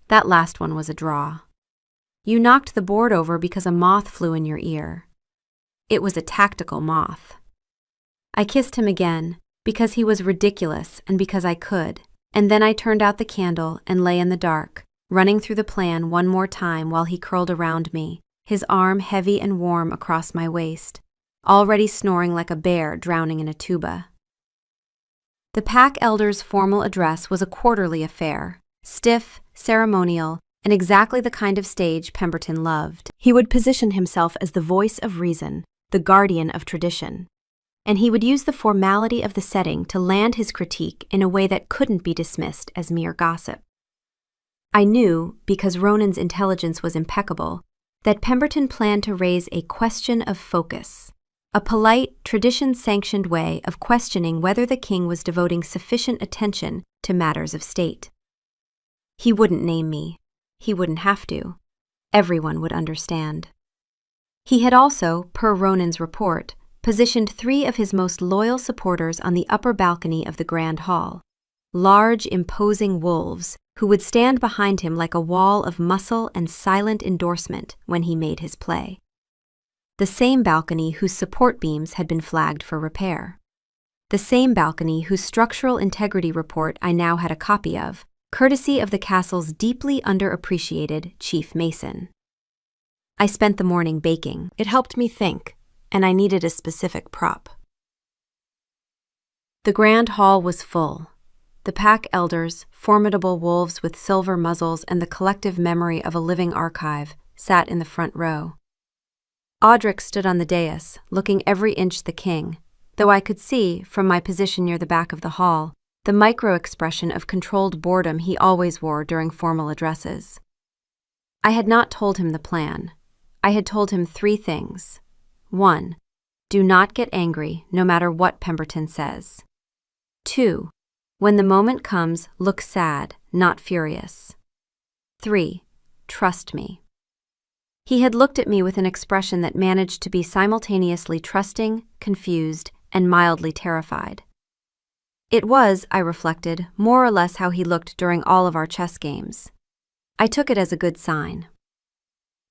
That last one was a draw. You knocked the board over because a moth flew in your ear. It was a tactical moth. I kissed him again because he was ridiculous and because I could, and then I turned out the candle and lay in the dark, running through the plan one more time while he curled around me, his arm heavy and warm across my waist, already snoring like a bear drowning in a tuba. The pack elder's formal address was a quarterly affair, stiff, ceremonial, and exactly the kind of stage Pemberton loved. He would position himself as the voice of reason, the guardian of tradition, and he would use the formality of the setting to land his critique in a way that couldn't be dismissed as mere gossip. I knew, because Ronan's intelligence was impeccable, that Pemberton planned to raise a question of focus, a polite, tradition-sanctioned way of questioning whether the king was devoting sufficient attention to matters of state. He wouldn't name me. He wouldn't have to. Everyone would understand. He had also, per Ronan's report, positioned 3 of his most loyal supporters on the upper balcony of the Grand Hall, large, imposing wolves who would stand behind him like a wall of muscle and silent endorsement when he made his play. The same balcony whose support beams had been flagged for repair. The same balcony whose structural integrity report I now had a copy of, courtesy of the castle's deeply underappreciated chief mason. I spent the morning baking. It helped me think, and I needed a specific prop. The Grand Hall was full. The pack elders, formidable wolves with silver muzzles and the collective memory of a living archive, sat in the front row. Audric stood on the dais, looking every inch the king, though I could see, from my position near the back of the hall, the micro-expression of controlled boredom he always wore during formal addresses. I had not told him the plan. I had told him 3 things. 1. Do not get angry, no matter what Pemberton says. 2. When the moment comes, look sad, not furious. 3. Trust me. He had looked at me with an expression that managed to be simultaneously trusting, confused, and mildly terrified. It was, I reflected, more or less how he looked during all of our chess games. I took it as a good sign.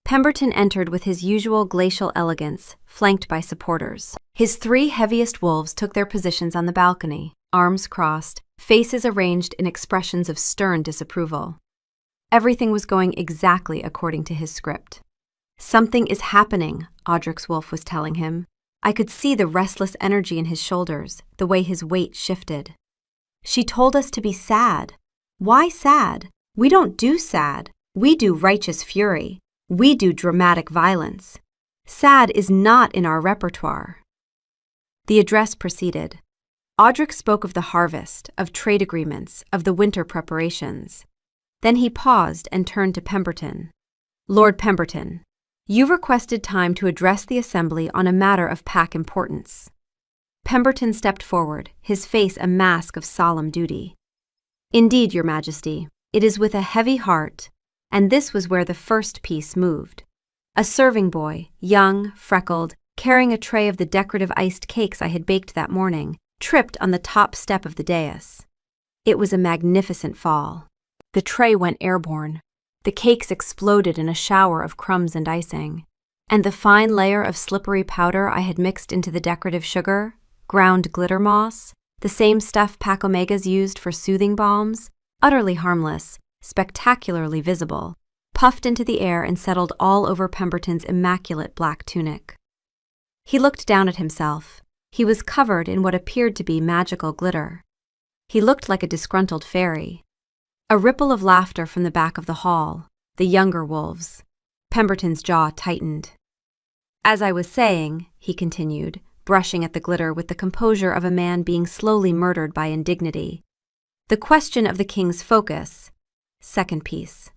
Pemberton entered with his usual glacial elegance, flanked by supporters. His 3 heaviest wolves took their positions on the balcony, arms crossed, faces arranged in expressions of stern disapproval. Everything was going exactly according to his script. Something is happening, Audric's wolf was telling him. I could see the restless energy in his shoulders, the way his weight shifted. She told us to be sad. Why sad? We don't do sad. We do righteous fury. We do dramatic violence. Sad is not in our repertoire. The address proceeded. Audric spoke of the harvest, of trade agreements, of the winter preparations. Then he paused and turned to Pemberton. Lord Pemberton, you requested time to address the assembly on a matter of pack importance. Pemberton stepped forward, his face a mask of solemn duty. Indeed, Your Majesty, it is with a heavy heart, and this was where the first piece moved. A serving boy, young, freckled, carrying a tray of the decorative iced cakes I had baked that morning, tripped on the top step of the dais. It was a magnificent fall. The tray went airborne. The cakes exploded in a shower of crumbs and icing, and the fine layer of slippery powder I had mixed into the decorative sugar, ground glitter moss, the same stuff Pac Omegas used for soothing balms, utterly harmless, spectacularly visible, puffed into the air and settled all over Pemberton's immaculate black tunic. He looked down at himself. He was covered in what appeared to be magical glitter. He looked like a disgruntled fairy. A ripple of laughter from the back of the hall, the younger wolves. Pemberton's jaw tightened. As I was saying, he continued, brushing at the glitter with the composure of a man being slowly murdered by indignity. The question of the king's focus. Second piece.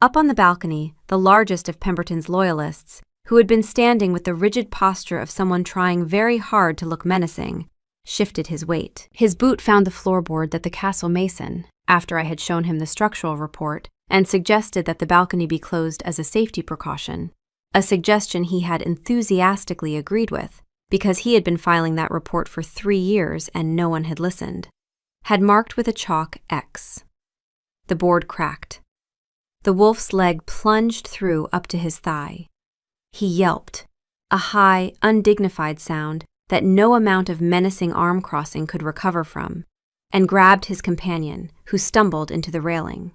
Up on the balcony, the largest of Pemberton's loyalists, who had been standing with the rigid posture of someone trying very hard to look menacing, shifted his weight. His boot found the floorboard that the castle mason, after I had shown him the structural report, and suggested that the balcony be closed as a safety precaution, a suggestion he had enthusiastically agreed with, because he had been filing that report for 3 years and no one had listened, had marked with a chalk X. The board cracked. The wolf's leg plunged through up to his thigh. He yelped, a high, undignified sound that no amount of menacing arm crossing could recover from, and grabbed his companion, who stumbled into the railing.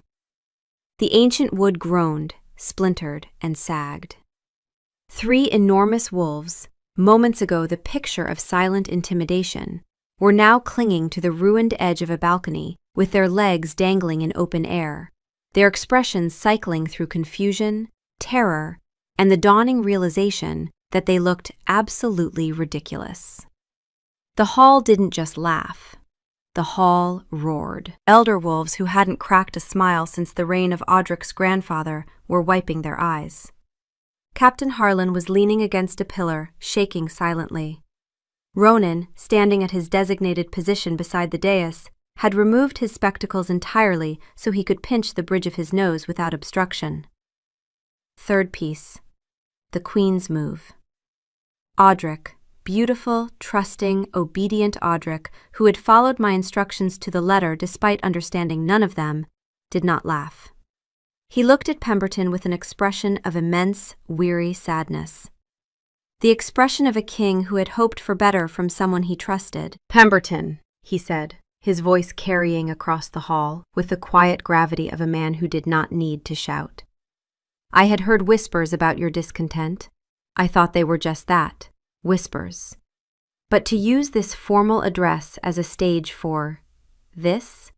The ancient wood groaned, splintered, and sagged. 3 enormous wolves, moments ago the picture of silent intimidation, were now clinging to the ruined edge of a balcony with their legs dangling in open air, their expressions cycling through confusion, terror, and the dawning realization that they looked absolutely ridiculous. The hall didn't just laugh. The hall roared. Elder wolves who hadn't cracked a smile since the reign of Audric's grandfather were wiping their eyes. Captain Harlan was leaning against a pillar, shaking silently. Ronan, standing at his designated position beside the dais, had removed his spectacles entirely so he could pinch the bridge of his nose without obstruction. Third piece. The Queen's Move. Audric, beautiful, trusting, obedient Audric, who had followed my instructions to the letter despite understanding none of them, did not laugh. He looked at Pemberton with an expression of immense, weary sadness. The expression of a king who had hoped for better from someone he trusted. "Pemberton," he said, his voice carrying across the hall with the quiet gravity of a man who did not need to shout. "I had heard whispers about your discontent. I thought they were just that, whispers. But to use this formal address as a stage for this?"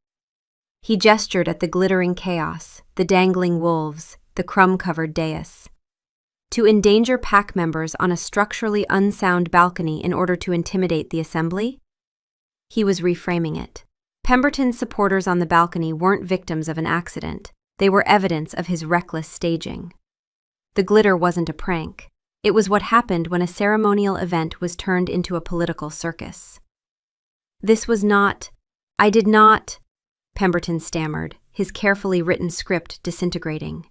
He gestured at the glittering chaos, the dangling wolves, the crumb-covered dais. To endanger pack members on a structurally unsound balcony in order to intimidate the assembly? He was reframing it. Pemberton's supporters on the balcony weren't victims of an accident. They were evidence of his reckless staging. The glitter wasn't a prank. It was what happened when a ceremonial event was turned into a political circus. "This was not... I did not..." Pemberton stammered, his carefully written script disintegrating.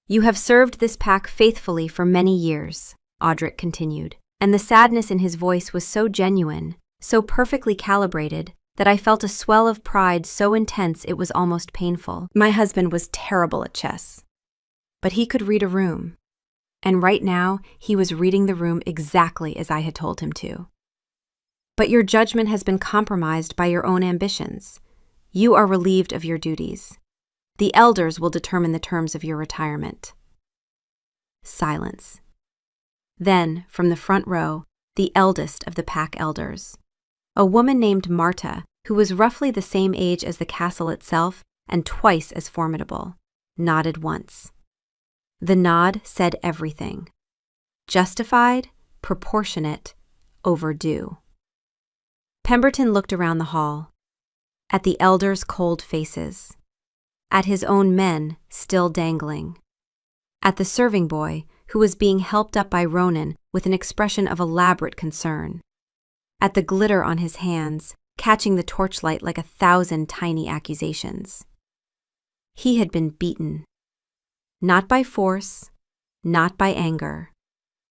"You have served this pack faithfully for many years," Audric continued, and the sadness in his voice was so genuine, so perfectly calibrated, that I felt a swell of pride so intense it was almost painful. My husband was terrible at chess, but he could read a room. And right now, he was reading the room exactly as I had told him to. "But your judgment has been compromised by your own ambitions. You are relieved of your duties. The elders will determine the terms of your retirement." Silence. Then, from the front row, the eldest of the pack elders, a woman named Marta, who was roughly the same age as the castle itself and twice as formidable, nodded once. The nod said everything. Justified, proportionate, overdue. Pemberton looked around the hall, at the elders' cold faces, at his own men still dangling, at the serving boy who was being helped up by Ronan with an expression of elaborate concern, at the glitter on his hands, catching the torchlight like 1,000 tiny accusations. He had been beaten. Not by force, not by anger,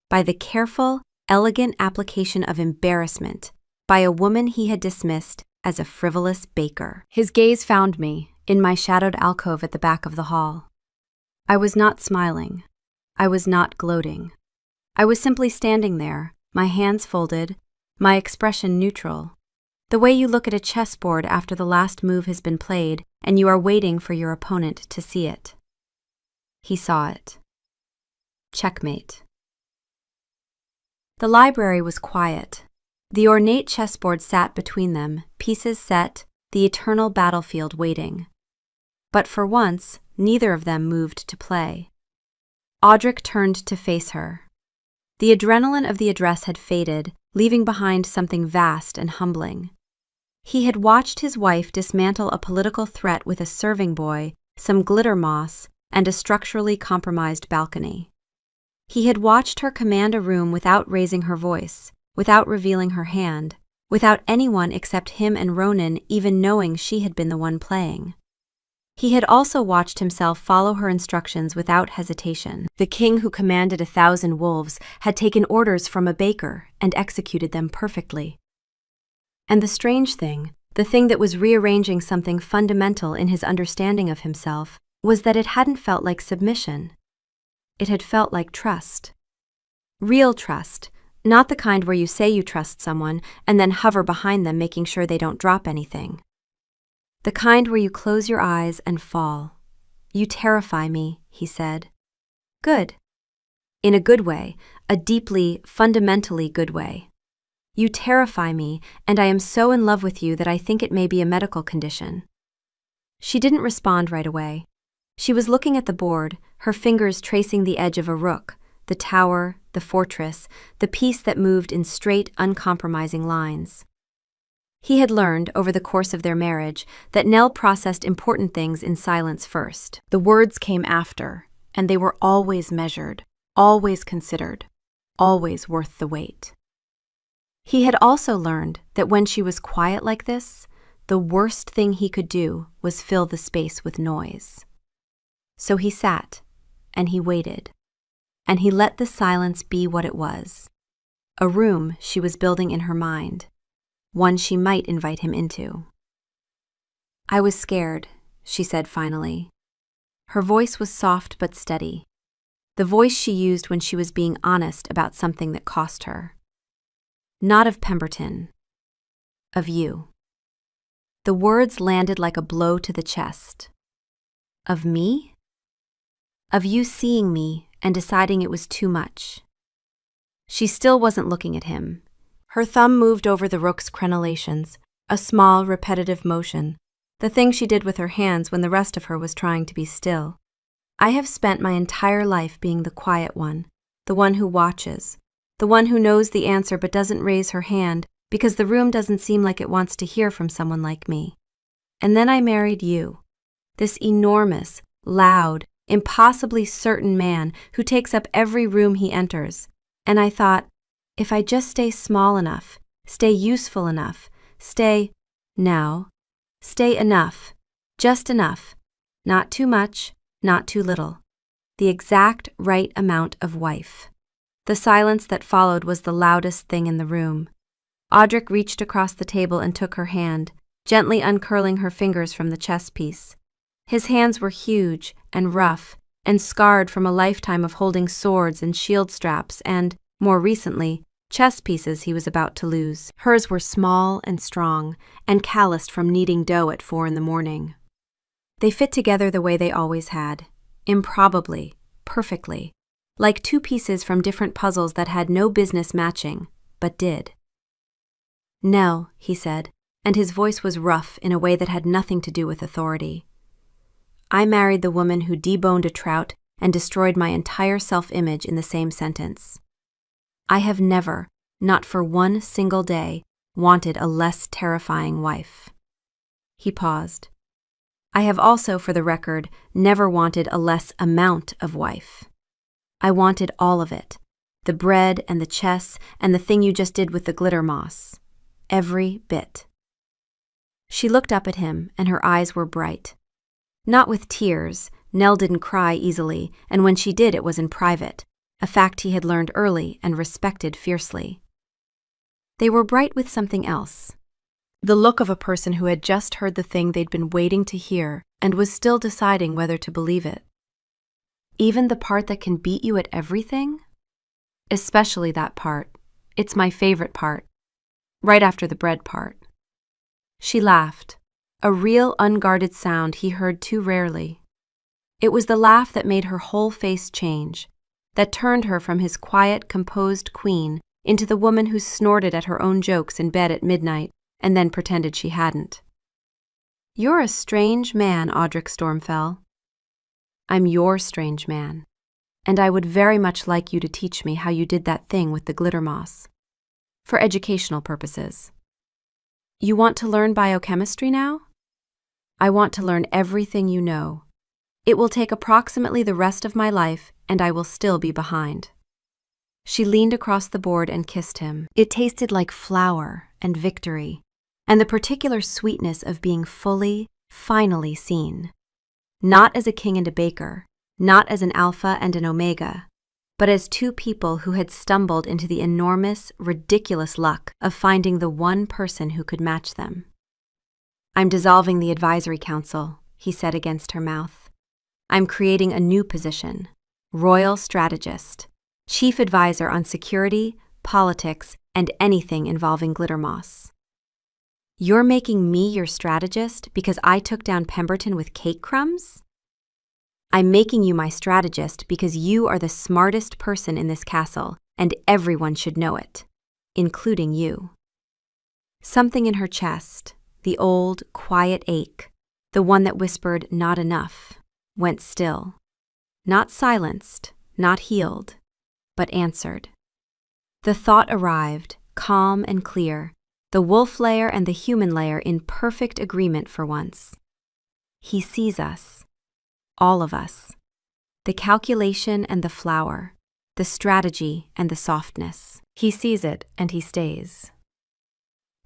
by the careful, elegant application of embarrassment by a woman he had dismissed as a frivolous baker. His gaze found me, in my shadowed alcove at the back of the hall. I was not smiling. I was not gloating. I was simply standing there, my hands folded, my expression neutral. The way you look at a chessboard after the last move has been played and you are waiting for your opponent to see it. He saw it. Checkmate. The library was quiet. The ornate chessboard sat between them, pieces set, the eternal battlefield waiting. But for once, neither of them moved to play. Audric turned to face her. The adrenaline of the address had faded, leaving behind something vast and humbling. He had watched his wife dismantle a political threat with a serving boy, some glitter moss, and a structurally compromised balcony. He had watched her command a room without raising her voice, without revealing her hand, without anyone except him and Ronan even knowing she had been the one playing. He had also watched himself follow her instructions without hesitation. The king who commanded 1,000 wolves had taken orders from a baker and executed them perfectly. And the strange thing, the thing that was rearranging something fundamental in his understanding of himself, was that it hadn't felt like submission. It had felt like trust. Real trust, not the kind where you say you trust someone and then hover behind them making sure they don't drop anything. The kind where you close your eyes and fall. "You terrify me," he said. "Good. In a good way, a deeply, fundamentally good way. You terrify me, and I am so in love with you that I think it may be a medical condition. She didn't respond right away. She was looking at the board, her fingers tracing the edge of a rook, the tower, the fortress, the piece that moved in straight, uncompromising lines. He had learned, over the course of their marriage, that Nell processed important things in silence first. The words came after, and they were always measured, always considered, always worth the wait. He had also learned that when she was quiet like this, the worst thing he could do was fill the space with noise. So he sat, and he waited, and he let the silence be what it was. A room she was building in her mind, one she might invite him into. I was scared, she said finally. Her voice was soft but steady, the voice she used when she was being honest about something that cost her. Not of Pemberton, of you. The words landed like a blow to the chest. Of me? Of you seeing me and deciding it was too much. She still wasn't looking at him. Her thumb moved over the rook's crenellations, a small, repetitive motion, the thing she did with her hands when the rest of her was trying to be still. I have spent my entire life being the quiet one, the one who watches, the one who knows the answer but doesn't raise her hand because the room doesn't seem like it wants to hear from someone like me. And then I married you, this enormous, loud, impossibly certain man who takes up every room he enters, and I thought, if I just stay small enough, stay useful enough, stay enough, just enough, not too much, not too little, the exact right amount of wife. The silence that followed was the loudest thing in the room. Audric reached across the table and took her hand, gently uncurling her fingers from the chess piece. His hands were huge and rough and scarred from a lifetime of holding swords and shield straps and, more recently, chess pieces he was about to lose. Hers were small and strong and calloused from kneading dough at 4 a.m. They fit together the way they always had, improbably, perfectly, like two pieces from different puzzles that had no business matching, but did. Nell, he said, and his voice was rough in a way that had nothing to do with authority. I married the woman who deboned a trout and destroyed my entire self-image in the same sentence. I have never, not for one single day, wanted a less terrifying wife. He paused. I have also, for the record, never wanted a less amount of wife. I wanted all of it, the bread and the chess and the thing you just did with the glitter moss. Every bit. She looked up at him, and her eyes were bright. Not with tears. Nell didn't cry easily, and when she did it was in private, a fact he had learned early and respected fiercely. They were bright with something else. The look of a person who had just heard the thing they'd been waiting to hear and was still deciding whether to believe it. Even the part that can beat you at everything? Especially that part. It's my favorite part. Right after the bread part. She laughed, a real unguarded sound he heard too rarely. It was the laugh that made her whole face change, that turned her from his quiet, composed queen into the woman who snorted at her own jokes in bed at midnight and then pretended she hadn't. You're a strange man, Audric Stormfell. I'm your strange man, and I would very much like you to teach me how you did that thing with the glitter moss. For educational purposes. You want to learn biochemistry now? I want to learn everything you know. It will take approximately the rest of my life, and I will still be behind. She leaned across the board and kissed him. It tasted like flour and victory, and the particular sweetness of being fully, finally seen. Not as a king and a baker, not as an alpha and an omega, but as two people who had stumbled into the enormous, ridiculous luck of finding the one person who could match them. I'm dissolving the advisory council, he said against her mouth. I'm creating a new position, royal strategist, chief advisor on security, politics, and anything involving glitter moss. You're making me your strategist because I took down Pemberton with cake crumbs? I'm making you my strategist because you are the smartest person in this castle, and everyone should know it, including you." Something in her chest, the old, quiet ache, the one that whispered, "Not enough," went still. Not silenced, not healed, but answered. The thought arrived, calm and clear, the wolf layer and the human layer in perfect agreement for once. He sees us, all of us, the calculation and the flower, the strategy and the softness. He sees it and he stays.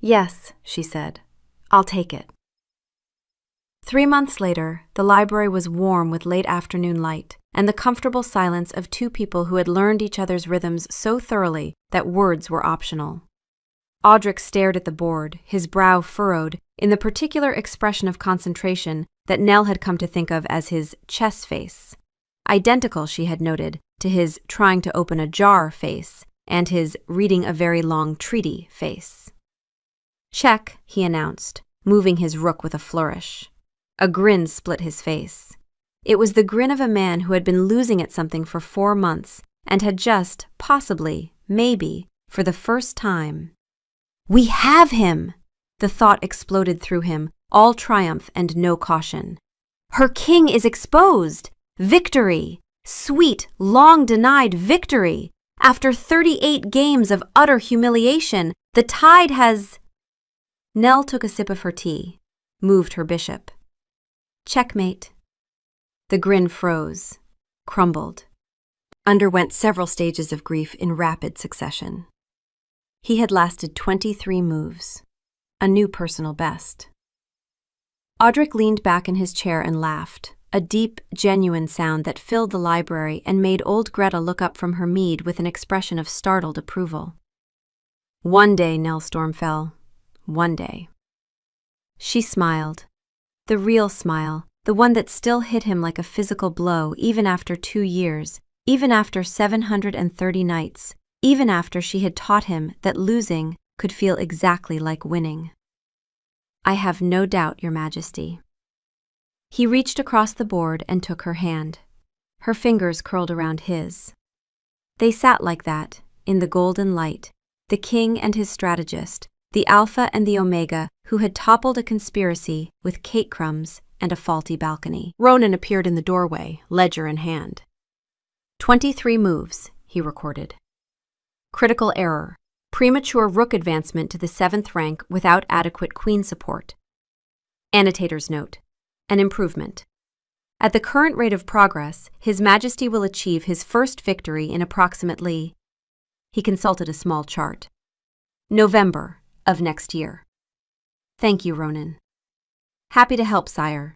"Yes," she said, "I'll take it." 3 months later, the library was warm with late afternoon light and the comfortable silence of two people who had learned each other's rhythms so thoroughly that words were optional. Audric stared at the board, his brow furrowed, in the particular expression of concentration that Nell had come to think of as his chess face. Identical, she had noted, to his trying to open a jar face and his reading a very long treaty face. "Check," he announced, moving his rook with a flourish. A grin split his face. It was the grin of a man who had been losing at something for 4 months and had just, possibly, maybe, for the first time. "We have him!" The thought exploded through him, all triumph and no caution. "Her king is exposed! Victory! Sweet, long-denied victory! After 38 games of utter humiliation, the tide has—" Nell took a sip of her tea, moved her bishop. "Checkmate." The grin froze, crumbled, underwent several stages of grief in rapid succession. He had lasted 23 moves, a new personal best. Audric leaned back in his chair and laughed, a deep, genuine sound that filled the library and made old Greta look up from her mead with an expression of startled approval. "One day, Nell Stormfell, one day." She smiled. The real smile, the one that still hit him like a physical blow even after 2 years, even after 730 nights, even after she had taught him that losing could feel exactly like winning. "I have no doubt, Your Majesty." He reached across the board and took her hand. Her fingers curled around his. They sat like that, in the golden light, the king and his strategist, the alpha and the omega who had toppled a conspiracy with cake crumbs and a faulty balcony. Ronan appeared in the doorway, ledger in hand. 23 moves, he recorded. Critical error. Premature rook advancement to the 7th rank without adequate queen support. Annotator's note. An improvement. At the current rate of progress, His Majesty will achieve his first victory in approximately— he consulted a small chart. November of next year. Thank you, Ronan. Happy to help, sire.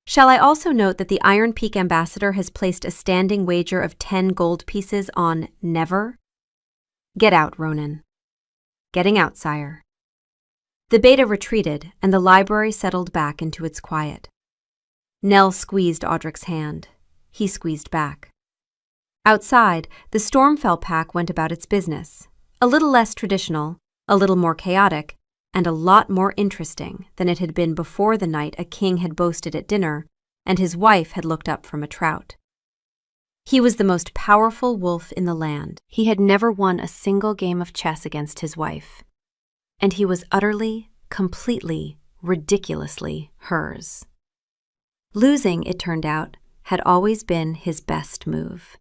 Shall I also note that the Iron Peak ambassador has placed a standing wager of 10 gold pieces on never? Get out, Ronan. Getting out, sire. The beta retreated, and the library settled back into its quiet. Nell squeezed Audric's hand. He squeezed back. Outside, the Stormfell pack went about its business, a little less traditional, a little more chaotic, and a lot more interesting than it had been before the night a king had boasted at dinner and his wife had looked up from a trout. He was the most powerful wolf in the land. He had never won a single game of chess against his wife. And he was utterly, completely, ridiculously hers. Losing, it turned out, had always been his best move.